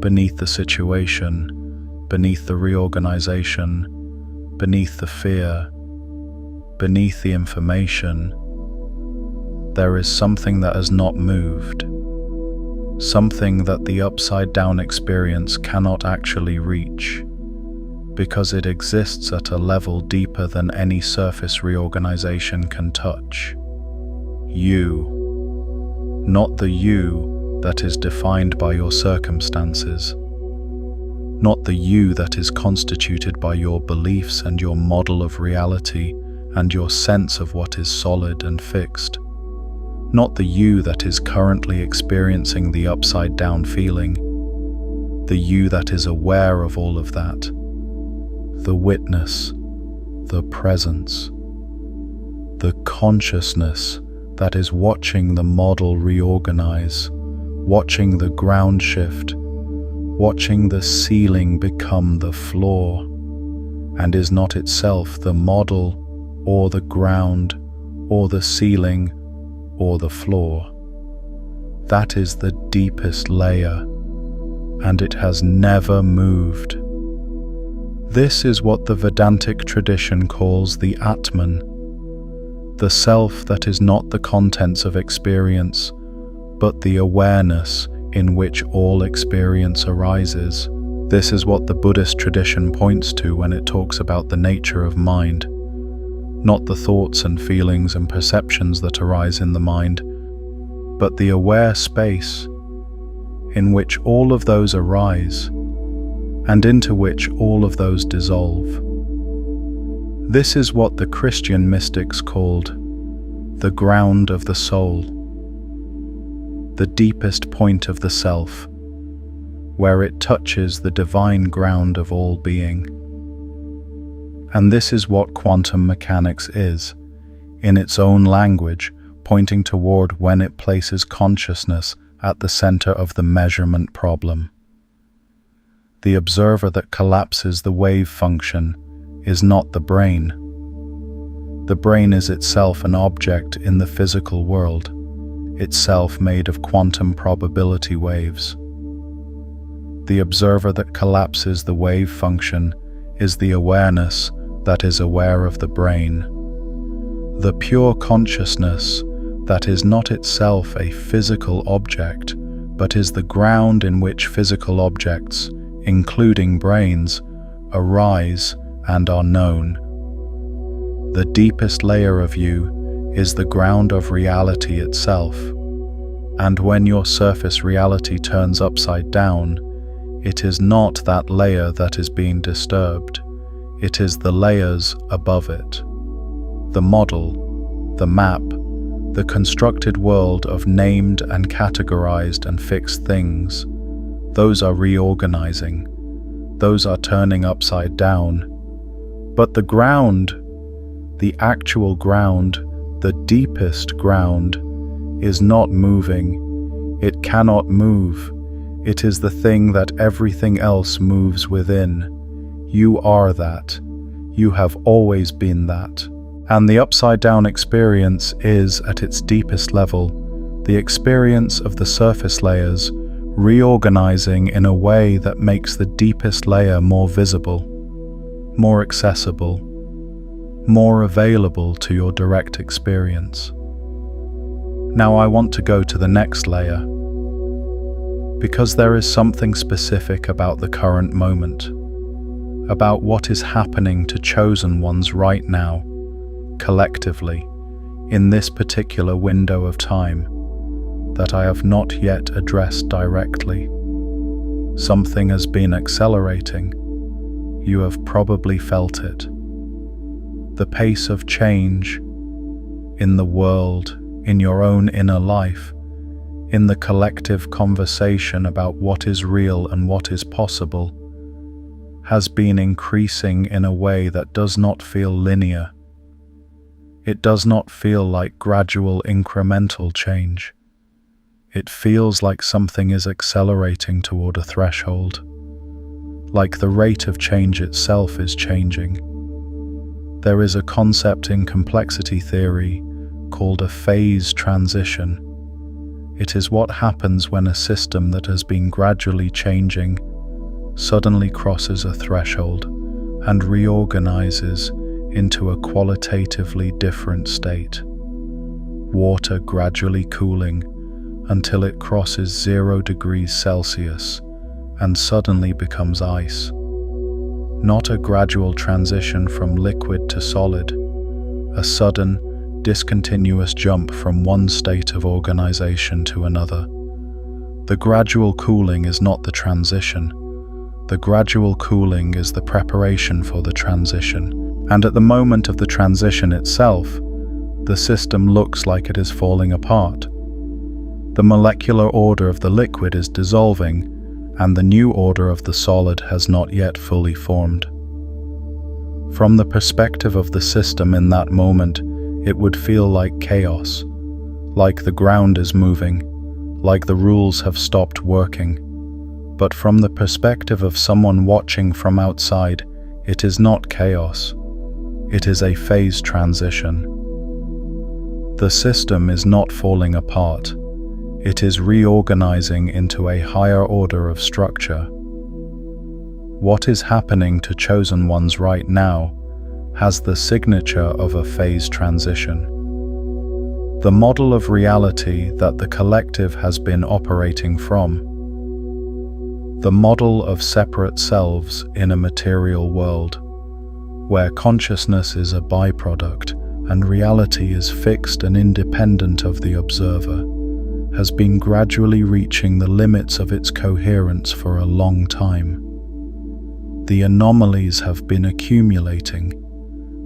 beneath the situation, beneath the reorganization, beneath the fear, beneath the information, there is something that has not moved, something that the upside-down experience cannot actually reach, because it exists at a level deeper than any surface reorganization can touch. You, not the you that is defined by your circumstances, not the you that is constituted by your beliefs and your model of reality and your sense of what is solid and fixed, not the you that is currently experiencing the upside-down feeling, the you that is aware of all of that, the witness, the presence, the consciousness that is watching the model reorganize, watching the ground shift, watching the ceiling become the floor, and is not itself the model or the ground, or the ceiling, or the floor. That is the deepest layer, and it has never moved. This is what the Vedantic tradition calls the Atman, the self that is not the contents of experience, but the awareness in which all experience arises. This is what the Buddhist tradition points to when it talks about the nature of mind, not the thoughts and feelings and perceptions that arise in the mind, but the aware space in which all of those arise and into which all of those dissolve. This is what the Christian mystics called the ground of the soul, the deepest point of the self, where it touches the divine ground of all being. And this is what quantum mechanics is, in its own language, pointing toward when it places consciousness at the center of the measurement problem. The observer that collapses the wave function is not the brain. The brain is itself an object in the physical world, itself made of quantum probability waves. The observer that collapses the wave function is the awareness that is aware of the brain. The pure consciousness that is not itself a physical object, but is the ground in which physical objects, including brains, arise and are known. The deepest layer of you is the ground of reality itself, and when your surface reality turns upside down, it is not that layer that is being disturbed, it is the layers above it. The model, the map, the constructed world of named and categorized and fixed things, those are reorganizing, those are turning upside down. But the ground, the actual ground, the deepest ground, is not moving. It cannot move. It is the thing that everything else moves within. You are that. You have always been that. And the upside-down experience is, at its deepest level, the experience of the surface layers reorganizing in a way that makes the deepest layer more visible, more accessible, more available to your direct experience. Now I want to go to the next layer, because there is something specific about the current moment, about what is happening to chosen ones right now, collectively, in this particular window of time, that I have not yet addressed directly. Something has been accelerating. You have probably felt it. The pace of change in the world, in your own inner life, in the collective conversation about what is real and what is possible, has been increasing in a way that does not feel linear. It does not feel like gradual incremental change. It feels like something is accelerating toward a threshold, like the rate of change itself is changing. There is a concept in complexity theory called a phase transition. It is what happens when a system that has been gradually changing suddenly crosses a threshold and reorganizes into a qualitatively different state. Water gradually cooling until it crosses 0 degrees Celsius and suddenly becomes ice. Not a gradual transition from liquid to solid, a sudden, discontinuous jump from one state of organization to another. The gradual cooling is not the transition. The gradual cooling is the preparation for the transition, and at the moment of the transition itself, the system looks like it is falling apart. The molecular order of the liquid is dissolving, and the new order of the solid has not yet fully formed. From the perspective of the system in that moment, it would feel like chaos, like the ground is moving, like the rules have stopped working. But from the perspective of someone watching from outside, it is not chaos. It is a phase transition. The system is not falling apart. It is reorganizing into a higher order of structure. What is happening to chosen ones right now has the signature of a phase transition. The model of reality that the collective has been operating from. The model of separate selves in a material world, where consciousness is a byproduct and reality is fixed and independent of the observer, has been gradually reaching the limits of its coherence for a long time. The anomalies have been accumulating.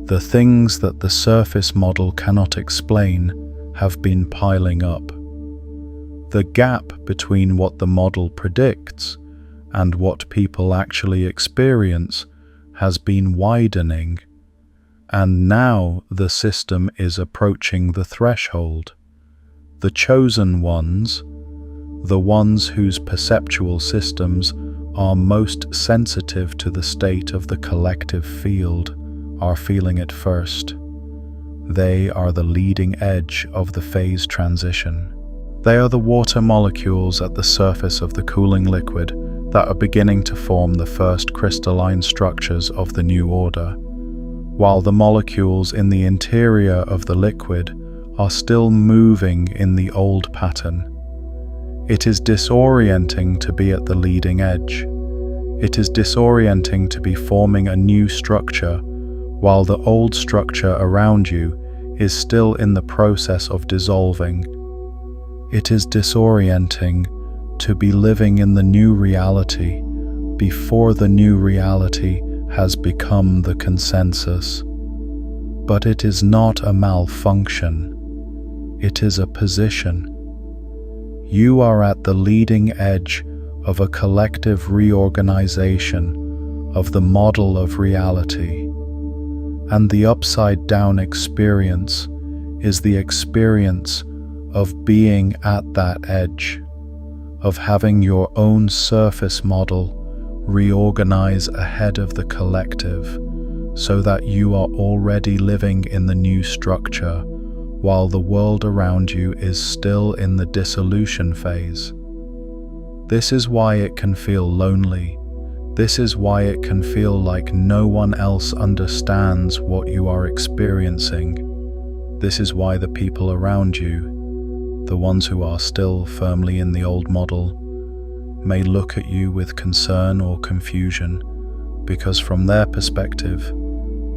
The things that the surface model cannot explain have been piling up. The gap between what the model predicts and what people actually experience has been widening, and now the system is approaching the threshold. The chosen ones, the ones whose perceptual systems are most sensitive to the state of the collective field, are feeling it first. They are the leading edge of the phase transition. They are the water molecules at the surface of the cooling liquid that are beginning to form the first crystalline structures of the new order, while the molecules in the interior of the liquid are still moving in the old pattern. It is disorienting to be at the leading edge. It is disorienting to be forming a new structure while the old structure around you is still in the process of dissolving. It is disorienting to be living in the new reality before the new reality has become the consensus. But it is not a malfunction. It is a position. You are at the leading edge of a collective reorganization of the model of reality. And the upside-down experience is the experience of being at that edge, of having your own surface model reorganize ahead of the collective, so that you are already living in the new structure, while the world around you is still in the dissolution phase. This is why it can feel lonely. This is why it can feel like no one else understands what you are experiencing. This is why the people around you, the ones who are still firmly in the old model, may look at you with concern or confusion, because from their perspective,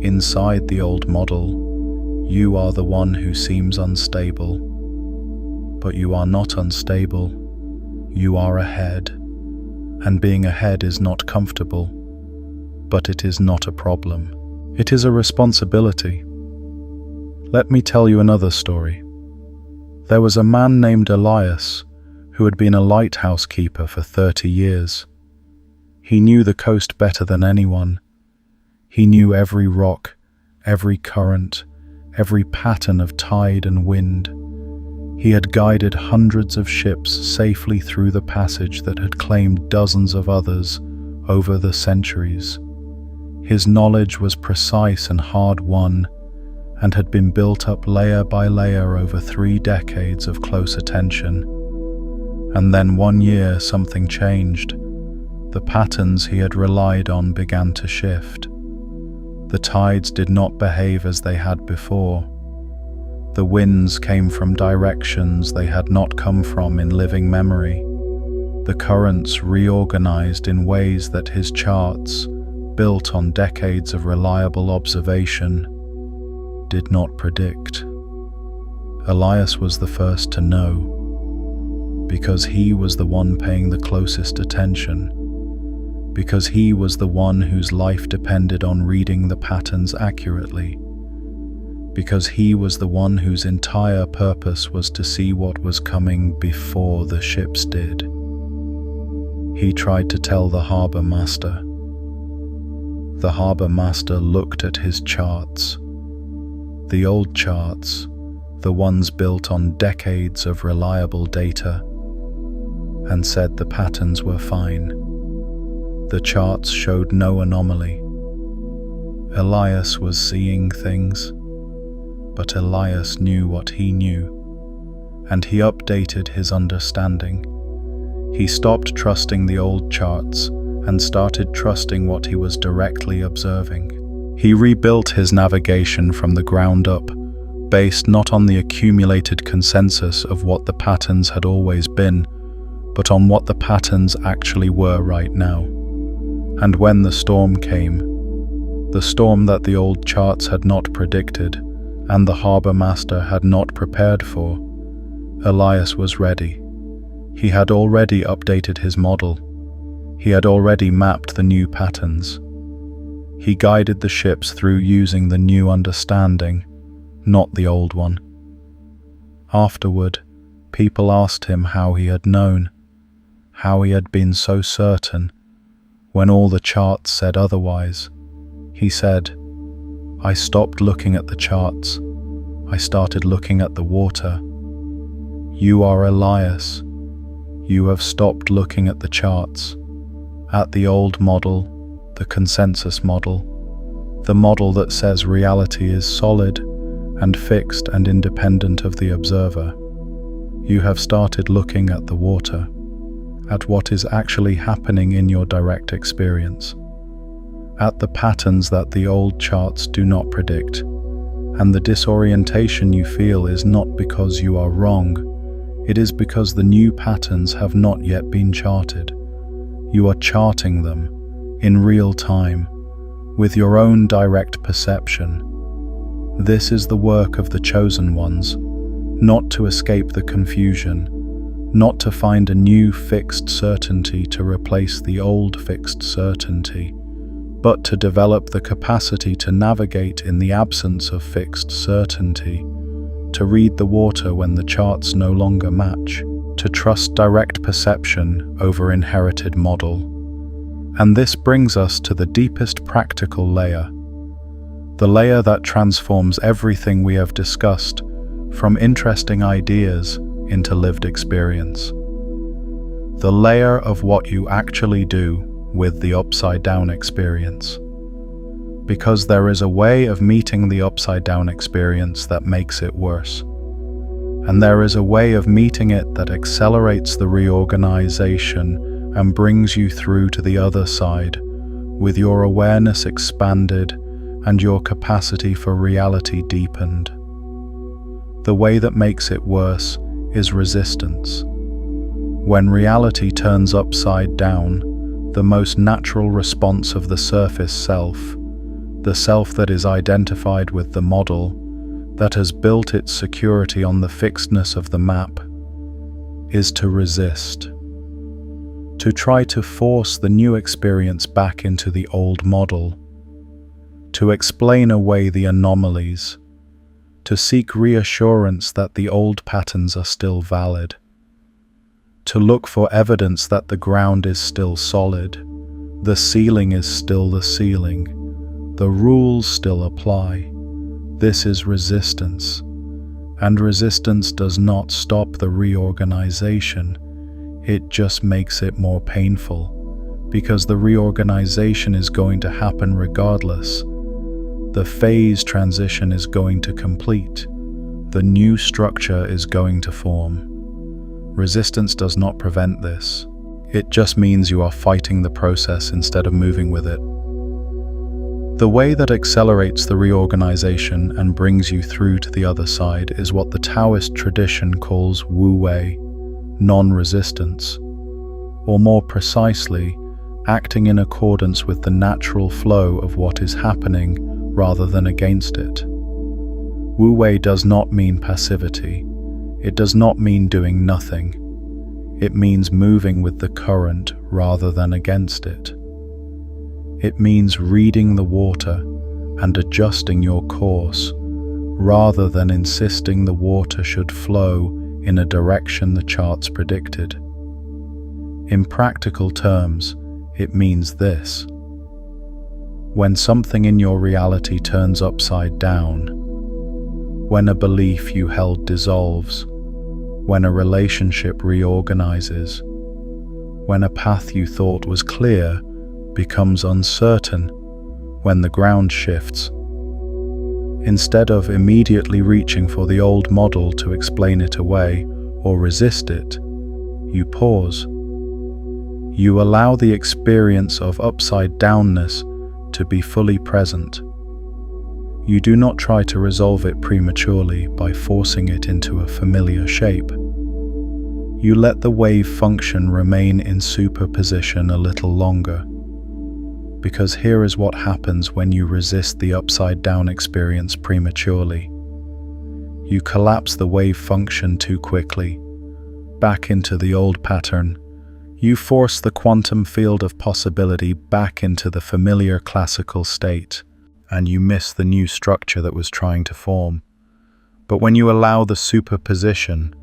inside the old model, you are the one who seems unstable. But you are not unstable. You are ahead. And being ahead is not comfortable, but it is not a problem. It is a responsibility. Let me tell you another story. There was a man named Elias who had been a lighthouse keeper for 30 years. He knew the coast better than anyone. He knew every rock, every current, every pattern of tide and wind. He had guided hundreds of ships safely through the passage that had claimed dozens of others over the centuries. His knowledge was precise and hard-won, and had been built up layer by layer over 3 decades of close attention. And then one year something changed. The patterns he had relied on began to shift. The tides did not behave as they had before. The winds came from directions they had not come from in living memory. The currents reorganized in ways that his charts, built on decades of reliable observation, did not predict. Elias was the first to know, because he was the one paying the closest attention, because he was the one whose life depended on reading the patterns accurately, because he was the one whose entire purpose was to see what was coming before the ships did. He tried to tell the harbor master. The harbor master looked at his charts, the old charts, the ones built on decades of reliable data, and said the patterns were fine. The charts showed no anomaly. Elias was seeing things, but Elias knew what he knew, and he updated his understanding. He stopped trusting the old charts and started trusting what he was directly observing. He rebuilt his navigation from the ground up, based not on the accumulated consensus of what the patterns had always been, but on what the patterns actually were right now. And when the storm came, the storm that the old charts had not predicted and the harbour master had not prepared for, Elias was ready. He had already updated his model. He had already mapped the new patterns. He guided the ships through using the new understanding, not the old one. Afterward, people asked him how he had known, how he had been so certain, when all the charts said otherwise. He said, "I stopped looking at the charts. I started looking at the water." You are Elias. You have stopped looking at the charts, at the old model, the consensus model, the model that says reality is solid and fixed and independent of the observer. You have started looking at the water, at what is actually happening in your direct experience, at the patterns that the old charts do not predict, and the disorientation you feel is not because you are wrong, it is because the new patterns have not yet been charted. You are charting them in real time, with your own direct perception. This is the work of the chosen ones, not to escape the confusion, not to find a new fixed certainty to replace the old fixed certainty, but to develop the capacity to navigate in the absence of fixed certainty, to read the water when the charts no longer match, to trust direct perception over inherited model. And this brings us to the deepest practical layer, the layer that transforms everything we have discussed, from interesting ideas into lived experience. The layer of what you actually do with the upside-down experience. Because there is a way of meeting the upside-down experience that makes it worse. And there is a way of meeting it that accelerates the reorganization and brings you through to the other side, with your awareness expanded and your capacity for reality deepened. The way that makes it worse is resistance. When reality turns upside down, the most natural response of the surface self, the self that is identified with the model, that has built its security on the fixedness of the map, is to resist. To try to force the new experience back into the old model, to explain away the anomalies, to seek reassurance that the old patterns are still valid, to look for evidence that the ground is still solid, the ceiling is still the ceiling, the rules still apply. This is resistance, and resistance does not stop the reorganization, it just makes it more painful, because the reorganization is going to happen regardless. The phase transition is going to complete. The new structure is going to form. Resistance does not prevent this. It just means you are fighting the process instead of moving with it. The way that accelerates the reorganization and brings you through to the other side is what the Taoist tradition calls Wu Wei, non-resistance, or more precisely, acting in accordance with the natural flow of what is happening rather than against it. Wu Wei does not mean passivity. It does not mean doing nothing. It means moving with the current rather than against it. It means reading the water and adjusting your course, rather than insisting the water should flow in a direction the charts predicted. In practical terms, it means this. When something in your reality turns upside down, when a belief you held dissolves, when a relationship reorganizes, when a path you thought was clear becomes uncertain, when the ground shifts. Instead of immediately reaching for the old model to explain it away or resist it, you pause. You allow the experience of upside-downness to be fully present. You do not try to resolve it prematurely by forcing it into a familiar shape. You let the wave function remain in superposition a little longer. Because here is what happens when you resist the upside-down experience prematurely. You collapse the wave function too quickly, back into the old pattern. You force the quantum field of possibility back into the familiar classical state, and you miss the new structure that was trying to form. But when you allow the superposition,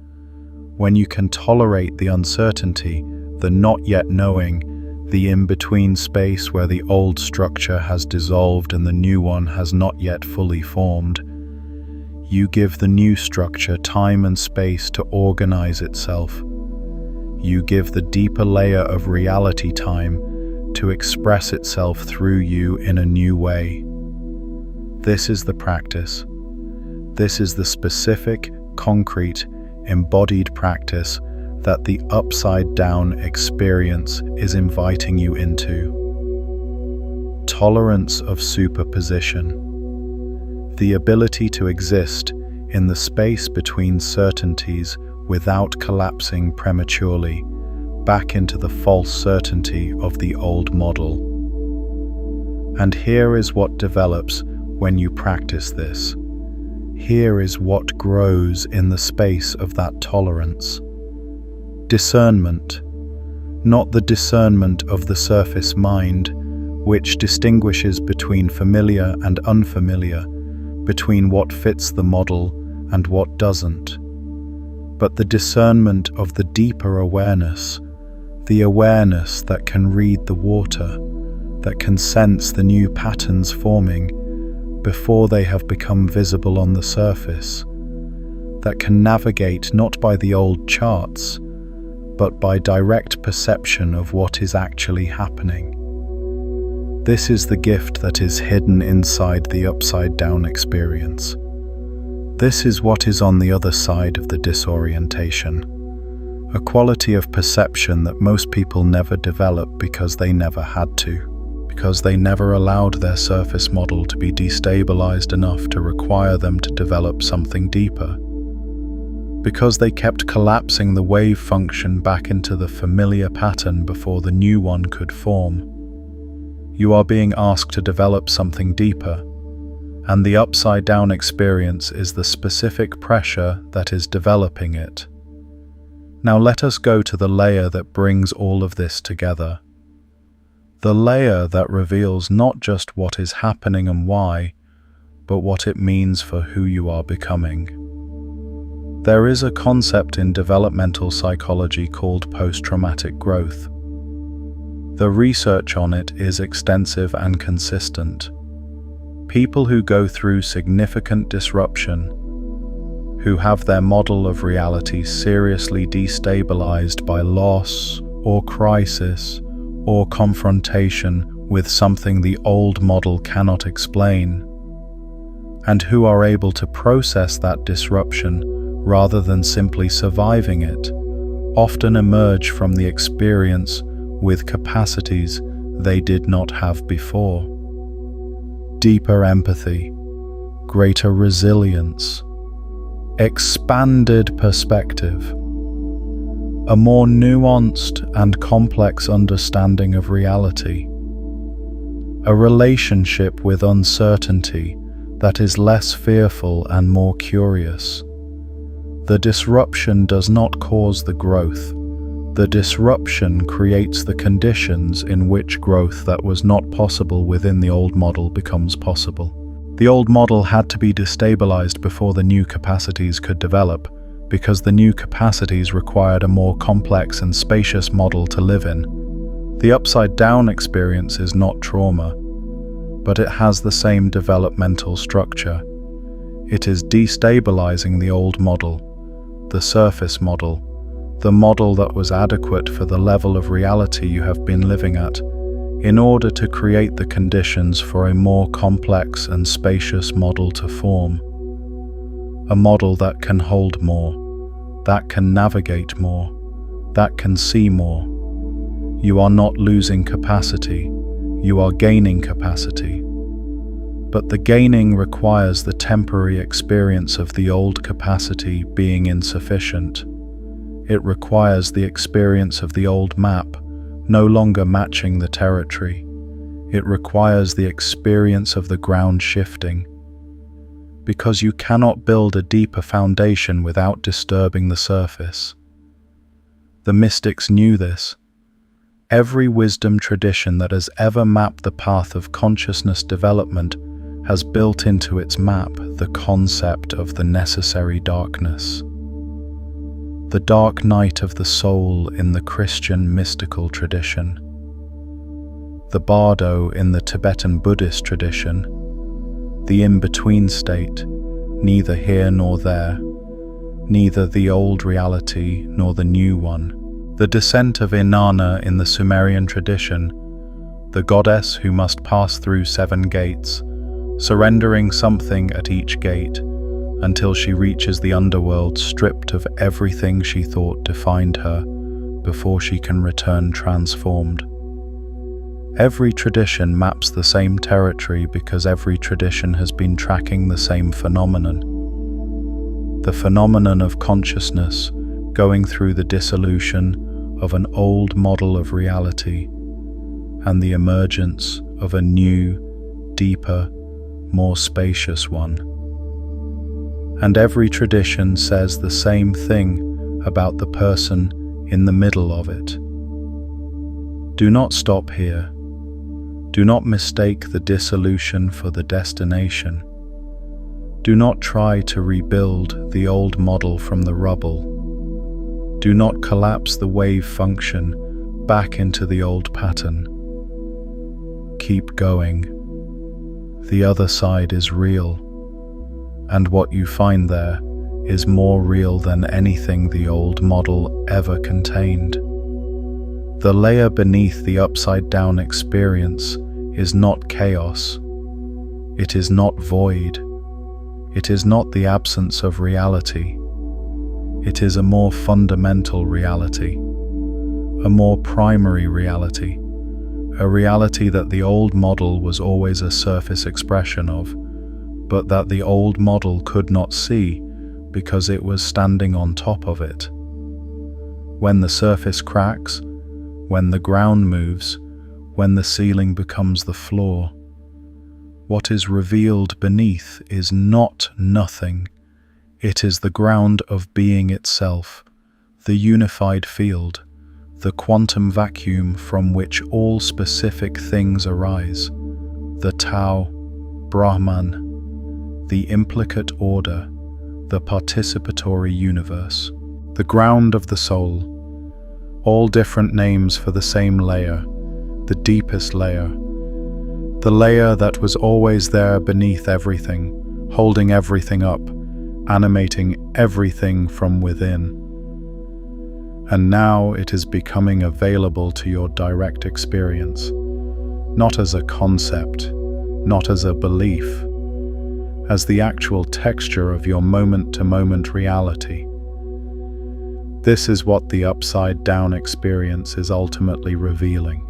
when you can tolerate the uncertainty, the not yet knowing, the in-between space where the old structure has dissolved and the new one has not yet fully formed, you give the new structure time and space to organize itself. You give the deeper layer of reality time to express itself through you in a new way. This is the practice. This is the specific, concrete, embodied practice that the upside-down experience is inviting you into. Tolerance of superposition. The ability to exist in the space between certainties without collapsing prematurely back into the false certainty of the old model. And here is what develops when you practice this. Here is what grows in the space of that tolerance. Discernment, not the discernment of the surface mind, which distinguishes between familiar and unfamiliar, between what fits the model and what doesn't, but the discernment of the deeper awareness, the awareness that can read the water, that can sense the new patterns forming before they have become visible on the surface, that can navigate not by the old charts, but by direct perception of what is actually happening. This is the gift that is hidden inside the upside-down experience. This is what is on the other side of the disorientation, a quality of perception that most people never develop because they never had to, because they never allowed their surface model to be destabilized enough to require them to develop something deeper, because they kept collapsing the wave function back into the familiar pattern before the new one could form. You are being asked to develop something deeper, and the upside-down experience is the specific pressure that is developing it. Now let us go to the layer that brings all of this together. The layer that reveals not just what is happening and why, but what it means for who you are becoming. There is a concept in developmental psychology called post-traumatic growth. The research on it is extensive and consistent. People who go through significant disruption, who have their model of reality seriously destabilized by loss or crisis or confrontation with something the old model cannot explain, and who are able to process that disruption rather than simply surviving it, often emerge from the experience with capacities they did not have before. Deeper empathy, greater resilience, expanded perspective, a more nuanced and complex understanding of reality, a relationship with uncertainty that is less fearful and more curious. The disruption does not cause the growth. The disruption creates the conditions in which growth that was not possible within the old model becomes possible. The old model had to be destabilized before the new capacities could develop, because the new capacities required a more complex and spacious model to live in. The upside-down experience is not trauma, but it has the same developmental structure. It is destabilizing the old model, the surface model, the model that was adequate for the level of reality you have been living at. in order to create the conditions for a more complex and spacious model to form. A model that can hold more, that can navigate more, that can see more. You are not losing capacity, you are gaining capacity. But the gaining requires the temporary experience of the old capacity being insufficient. It requires the experience of the old map no longer matching the territory. It requires the experience of the ground shifting. Because you cannot build a deeper foundation without disturbing the surface. The mystics knew this. Every wisdom tradition that has ever mapped the path of consciousness development has built into its map the concept of the necessary darkness. The dark night of the soul in the Christian mystical tradition. The bardo in the Tibetan Buddhist tradition. The in-between state, neither here nor there, neither the old reality nor the new one. The descent of Inanna in the Sumerian tradition, the goddess who must pass through 7 gates, surrendering something at each gate until she reaches the underworld stripped of everything she thought defined her before she can return transformed. Every tradition maps the same territory because every tradition has been tracking the same phenomenon. The phenomenon of consciousness going through the dissolution of an old model of reality and the emergence of a new, deeper, more spacious one. And every tradition says the same thing about the person in the middle of it. Do not stop here. Do not mistake the dissolution for the destination. Do not try to rebuild the old model from the rubble. Do not collapse the wave function back into the old pattern. Keep going. The other side is real, and what you find there is more real than anything the old model ever contained. The layer beneath the upside-down experience is not chaos. It is not void. It is not the absence of reality. It is a more fundamental reality, a more primary reality, a reality that the old model was always a surface expression of, but that the old model could not see because it was standing on top of it. When the surface cracks, when the ground moves, when the ceiling becomes the floor, what is revealed beneath is not nothing. It is the ground of being itself, the unified field, the quantum vacuum from which all specific things arise, the Tao, Brahman, the implicate order, the participatory universe, the ground of the soul, all different names for the same layer, the deepest layer, the layer that was always there beneath everything, holding everything up, animating everything from within. And now it is becoming available to your direct experience, not as a concept, not as a belief, as the actual texture of your moment-to-moment reality. This is what the upside-down experience is ultimately revealing.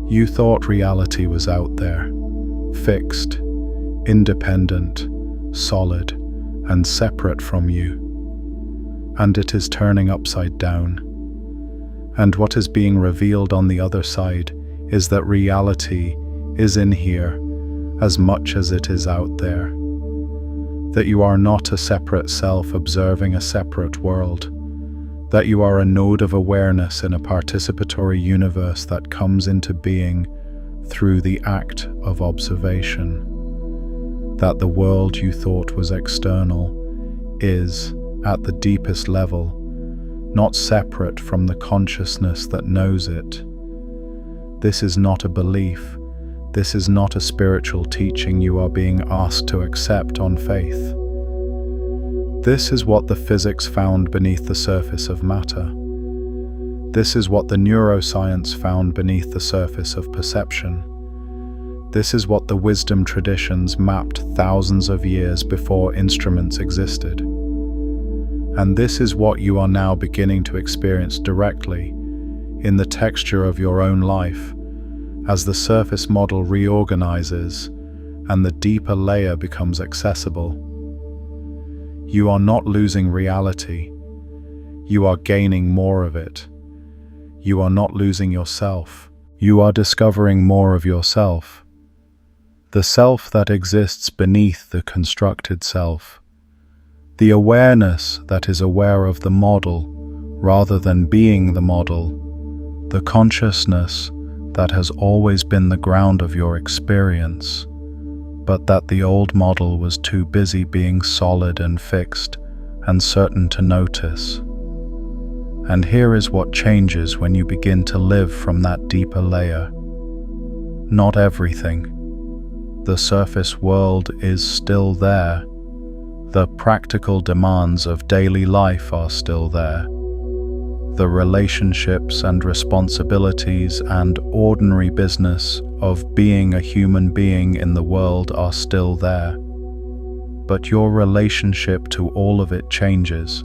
You thought reality was out there, fixed, independent, solid, and separate from you. And it is turning upside down. And what is being revealed on the other side is that reality is in here as much as it is out there. That you are not a separate self observing a separate world. That you are a node of awareness in a participatory universe that comes into being through the act of observation. That the world you thought was external is, at the deepest level, not separate from the consciousness that knows it. This is not a belief. This is not a spiritual teaching you are being asked to accept on faith. This is what the physics found beneath the surface of matter. This is what the neuroscience found beneath the surface of perception. This is what the wisdom traditions mapped thousands of years before instruments existed. And this is what you are now beginning to experience directly in the texture of your own life as the surface model reorganizes and the deeper layer becomes accessible. You are not losing reality. You are gaining more of it. You are not losing yourself. You are discovering more of yourself. The self that exists beneath the constructed self. The awareness that is aware of the model rather than being the model. The consciousness that has always been the ground of your experience, but that the old model was too busy being solid and fixed and certain to notice. And here is what changes when you begin to live from that deeper layer. Not everything. The surface world is still there. The practical demands of daily life are still there. The relationships and responsibilities and ordinary business of being a human being in the world are still there. But your relationship to all of it changes,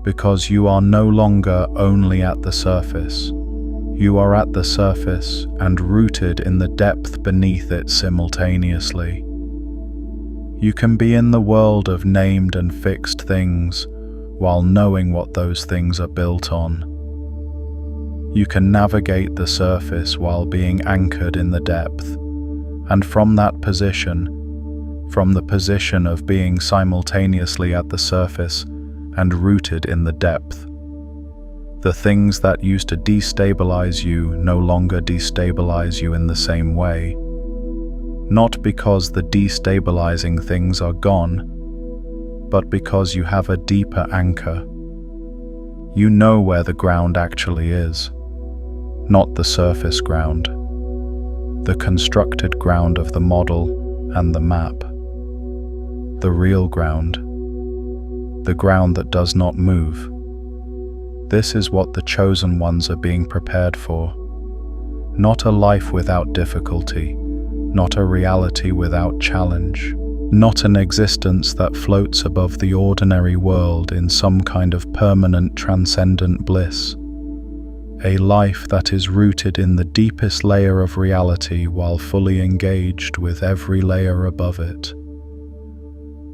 because you are no longer only at the surface. You are at the surface and rooted in the depth beneath it simultaneously. You can be in the world of named and fixed things while knowing what those things are built on. You can navigate the surface while being anchored in the depth, and from that position, from the position of being simultaneously at the surface and rooted in the depth, the things that used to destabilize you no longer destabilize you in the same way. Not because the destabilizing things are gone, but because you have a deeper anchor. You know where the ground actually is, not the surface ground, the constructed ground of the model and the map, the real ground, the ground that does not move. This is what the chosen ones are being prepared for. Not a life without difficulty, not a reality without challenge, not an existence that floats above the ordinary world in some kind of permanent transcendent bliss. A life that is rooted in the deepest layer of reality while fully engaged with every layer above it.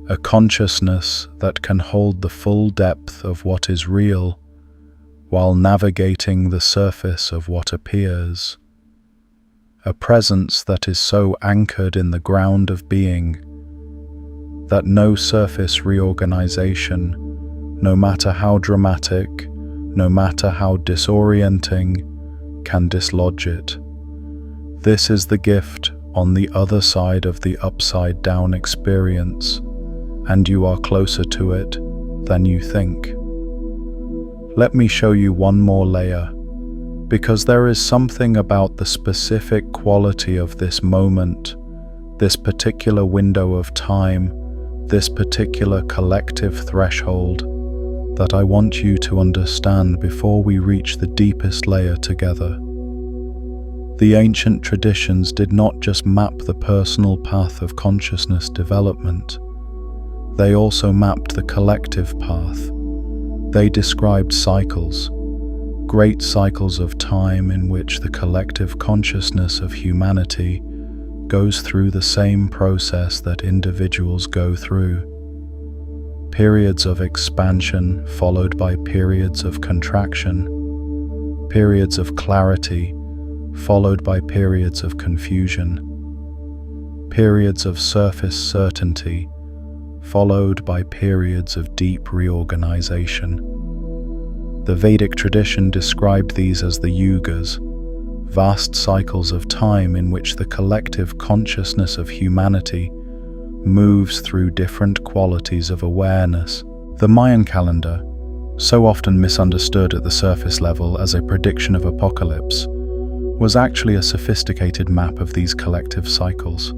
A consciousness that can hold the full depth of what is real while navigating the surface of what appears. A presence that is so anchored in the ground of being that no surface reorganization, no matter how dramatic, no matter how disorienting, can dislodge it. This is the gift on the other side of the upside-down experience, and you are closer to it than you think. Let me show you one more layer, because there is something about the specific quality of this moment, this particular window of time, this particular collective threshold, that I want you to understand before we reach the deepest layer together. The ancient traditions did not just map the personal path of consciousness development, they also mapped the collective path. They described cycles, great cycles of time in which the collective consciousness of humanity goes through the same process that individuals go through. Periods of expansion followed by periods of contraction, periods of clarity followed by periods of confusion, periods of surface certainty followed by periods of deep reorganization. The Vedic tradition described these as the yugas, vast cycles of time in which the collective consciousness of humanity moves through different qualities of awareness. The Mayan calendar, so often misunderstood at the surface level as a prediction of apocalypse, was actually a sophisticated map of these collective cycles.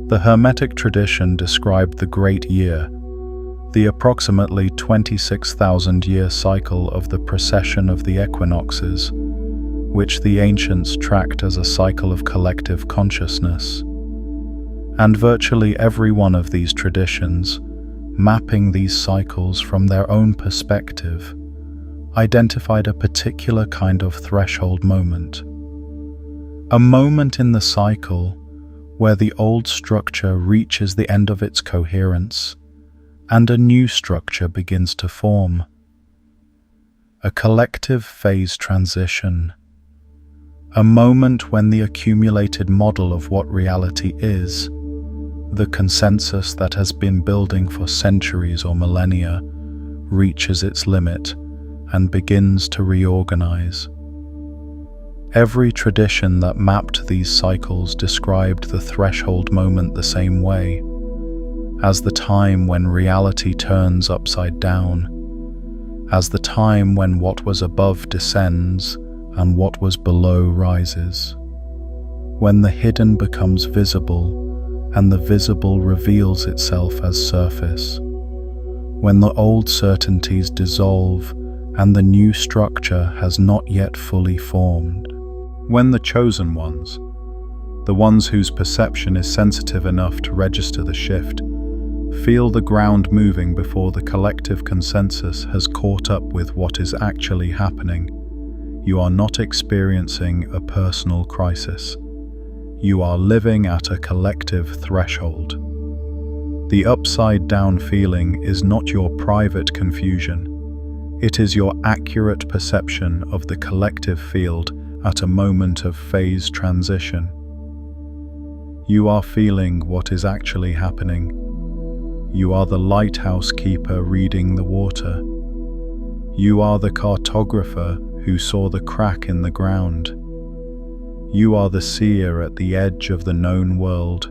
The Hermetic tradition described the Great Year, the approximately 26,000-year cycle of the precession of the equinoxes, which the ancients tracked as a cycle of collective consciousness. And virtually every one of these traditions, mapping these cycles from their own perspective, identified a particular kind of threshold moment. A moment in the cycle where the old structure reaches the end of its coherence and a new structure begins to form. A collective phase transition. A moment when the accumulated model of what reality is, the consensus that has been building for centuries or millennia, reaches its limit and begins to reorganize. Every tradition that mapped these cycles described the threshold moment the same way, as the time when reality turns upside down, as the time when what was above descends and what was below rises, when the hidden becomes visible and the visible reveals itself as surface, when the old certainties dissolve and the new structure has not yet fully formed. When the chosen ones, the ones whose perception is sensitive enough to register the shift, feel the ground moving before the collective consensus has caught up with what is actually happening, you are not experiencing a personal crisis. You are living at a collective threshold. The upside-down feeling is not your private confusion. It is your accurate perception of the collective field at a moment of phase transition. You are feeling what is actually happening. You are the lighthouse keeper reading the water. You are the cartographer who saw the crack in the ground. You are the seer at the edge of the known world,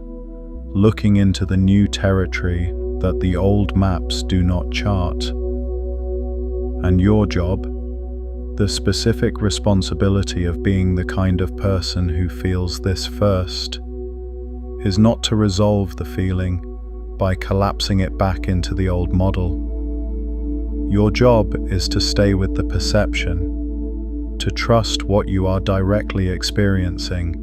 looking into the new territory that the old maps do not chart. And your job, the specific responsibility of being the kind of person who feels this first, is not to resolve the feeling by collapsing it back into the old model. Your job is to stay with the perception, to trust what you are directly experiencing,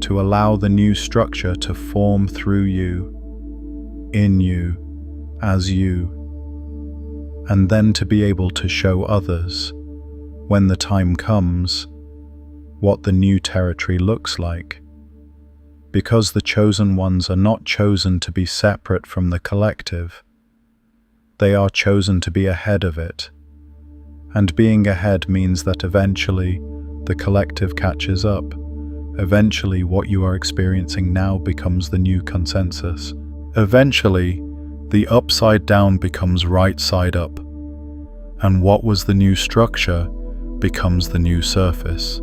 to allow the new structure to form through you, in you, as you, and then to be able to show others, when the time comes, what the new territory looks like. Because the chosen ones are not chosen to be separate from the collective. They are chosen to be ahead of it. And being ahead means that eventually the collective catches up. Eventually what you are experiencing now becomes the new consensus. Eventually, the upside down becomes right side up. And what was the new structure becomes the new surface.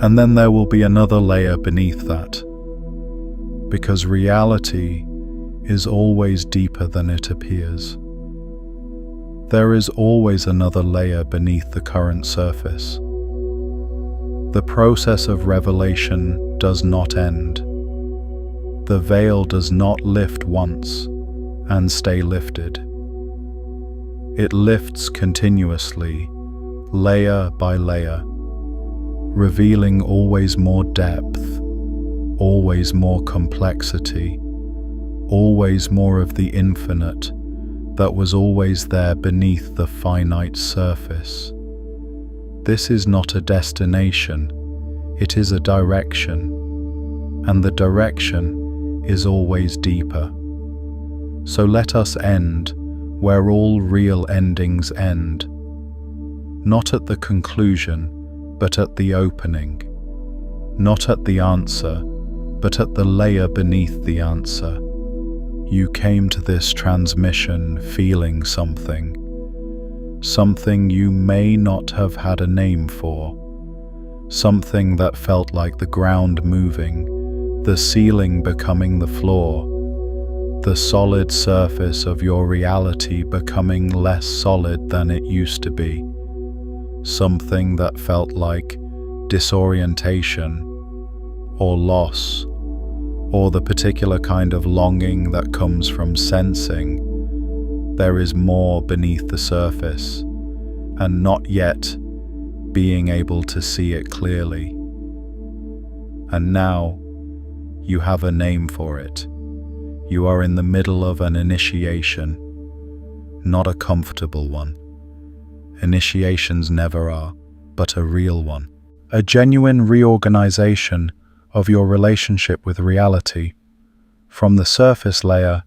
And then there will be another layer beneath that. Because reality is always deeper than it appears. There is always another layer beneath the current surface. The process of revelation does not end. The veil does not lift once and stay lifted. It lifts continuously, layer by layer, revealing always more depth, always more complexity, always more of the infinite that was always there beneath the finite surface. This is not a destination, it is a direction, and the direction is always deeper. So let us end where all real endings end, not at the conclusion, but at the opening, not at the answer, but at the layer beneath the answer. You came to this transmission feeling something you may not have had a name for, something that felt like the ground moving, the ceiling becoming the floor, the solid surface of your reality becoming less solid than it used to be, something that felt like disorientation or loss, or the particular kind of longing that comes from sensing there is more beneath the surface, and not yet being able to see it clearly. And now you have a name for it. You are in the middle of an initiation, not a comfortable one. Initiations never are, but a real one. A genuine reorganization of your relationship with reality, from the surface layer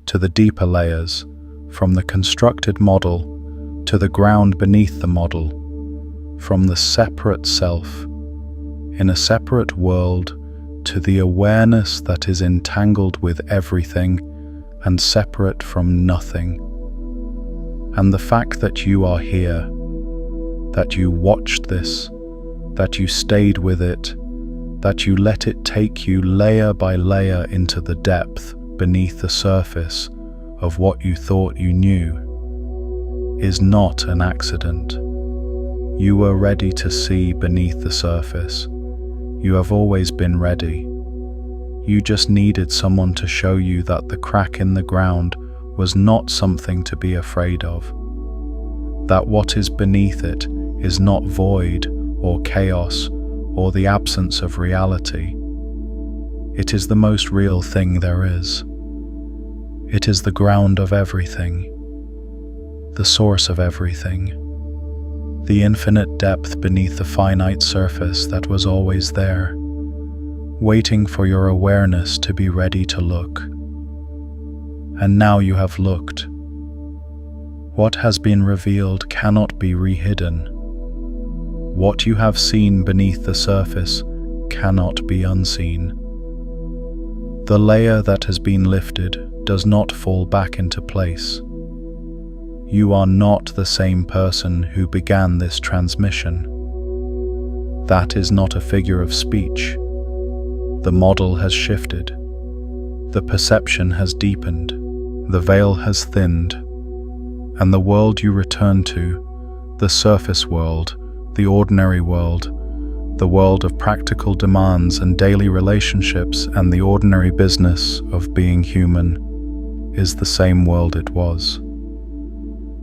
to the deeper layers, from the constructed model to the ground beneath the model, from the separate self in a separate world to the awareness that is entangled with everything and separate from nothing. And the fact that you are here, that you watched this, that you stayed with it, that you let it take you layer by layer into the depth beneath the surface of what you thought you knew, is not an accident. You were ready to see beneath the surface. You have always been ready. You just needed someone to show you that the crack in the ground was not something to be afraid of, that what is beneath it is not void or chaos or the absence of reality. It is the most real thing there is. It is the ground of everything, the source of everything, the infinite depth beneath the finite surface that was always there, waiting for your awareness to be ready to look. And now you have looked. What has been revealed cannot be rehidden. What you have seen beneath the surface cannot be unseen. The layer that has been lifted does not fall back into place. You are not the same person who began this transmission. That is not a figure of speech. The model has shifted. The perception has deepened. The veil has thinned. And the world you return to, the surface world, the ordinary world, the world of practical demands and daily relationships and the ordinary business of being human, is the same world it was.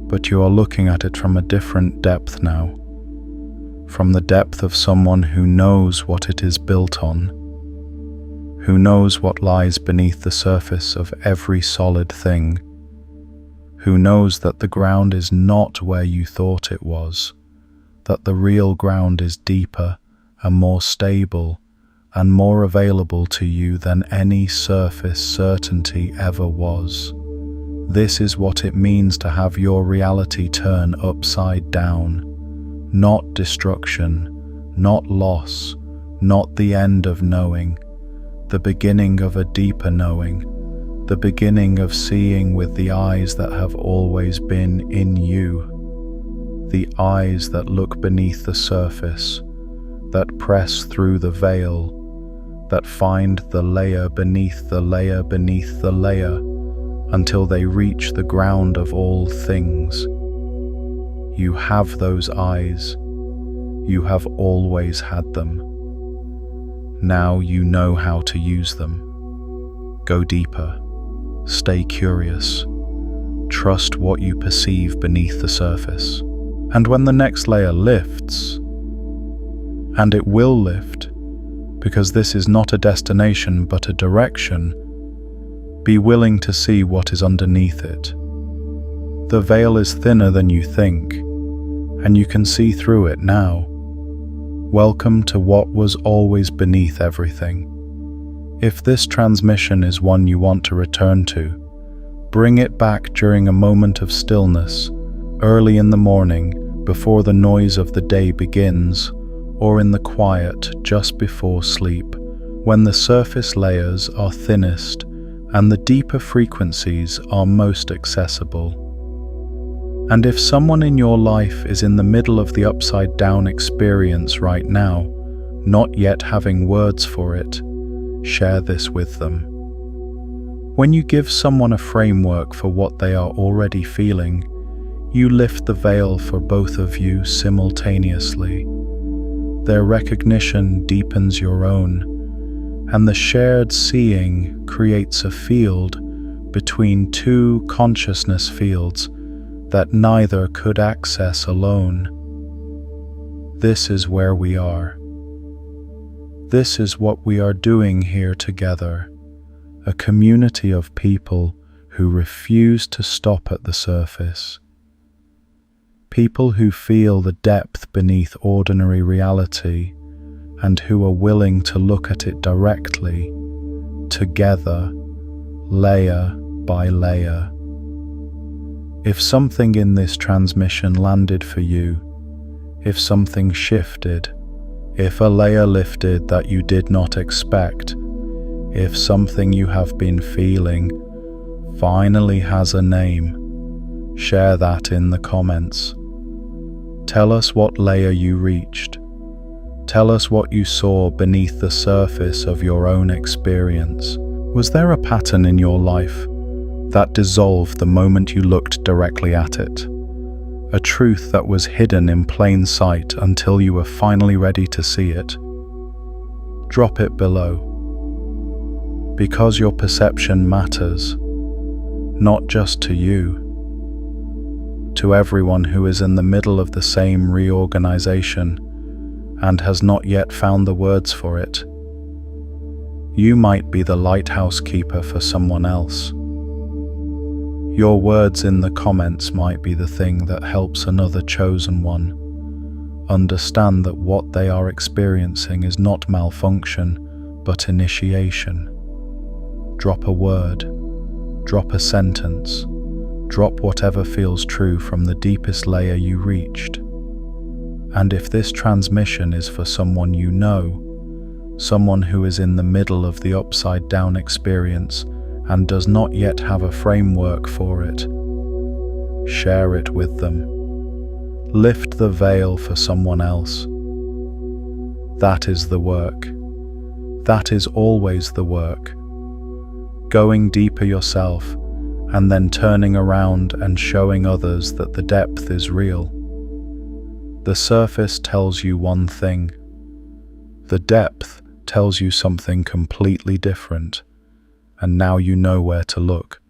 But you are looking at it from a different depth now, from the depth of someone who knows what it is built on, who knows what lies beneath the surface of every solid thing, who knows that the ground is not where you thought it was, that the real ground is deeper and more stable and more available to you than any surface certainty ever was. This is what it means to have your reality turn upside down. Not destruction, not loss, not the end of knowing, the beginning of a deeper knowing, the beginning of seeing with the eyes that have always been in you, the eyes that look beneath the surface, that press through the veil, that find the layer beneath the layer beneath the layer, until they reach the ground of all things. You have those eyes. You have always had them. Now you know how to use them. Go deeper. Stay curious. Trust what you perceive beneath the surface. And when the next layer lifts, and it will lift, because this is not a destination but a direction, be willing to see what is underneath it. The veil is thinner than you think, and you can see through it now. Welcome to what was always beneath everything. If this transmission is one you want to return to, bring it back during a moment of stillness, early in the morning, before the noise of the day begins, or in the quiet just before sleep, when the surface layers are thinnest and the deeper frequencies are most accessible. And if someone in your life is in the middle of the upside down experience right now, not yet having words for it, share this with them. When you give someone a framework for what they are already feeling, you lift the veil for both of you simultaneously. Their recognition deepens your own, and the shared seeing creates a field between two consciousness fields that neither could access alone. This is where we are. This is what we are doing here together, a community of people who refuse to stop at the surface. People who feel the depth beneath ordinary reality and who are willing to look at it directly, together, layer by layer. If something in this transmission landed for you, if something shifted, if a layer lifted that you did not expect, if something you have been feeling finally has a name, share that in the comments. Tell us what layer you reached. Tell us what you saw beneath the surface of your own experience. Was there a pattern in your life that dissolved the moment you looked directly at it? A truth that was hidden in plain sight until you were finally ready to see it? Drop it below. Because your perception matters, not just to you, to everyone who is in the middle of the same reorganization and has not yet found the words for it. You might be the lighthouse keeper for someone else. Your words in the comments might be the thing that helps another chosen one understand that what they are experiencing is not malfunction, but initiation. Drop a word, drop a sentence, drop whatever feels true from the deepest layer you reached. And if this transmission is for someone you know, someone who is in the middle of the upside down experience and does not yet have a framework for it, share it with them. Lift the veil for someone else. That is the work. That is always the work. Going deeper yourself and then turning around and showing others that the depth is real. The surface tells you one thing. The depth tells you something completely different, and now you know where to look.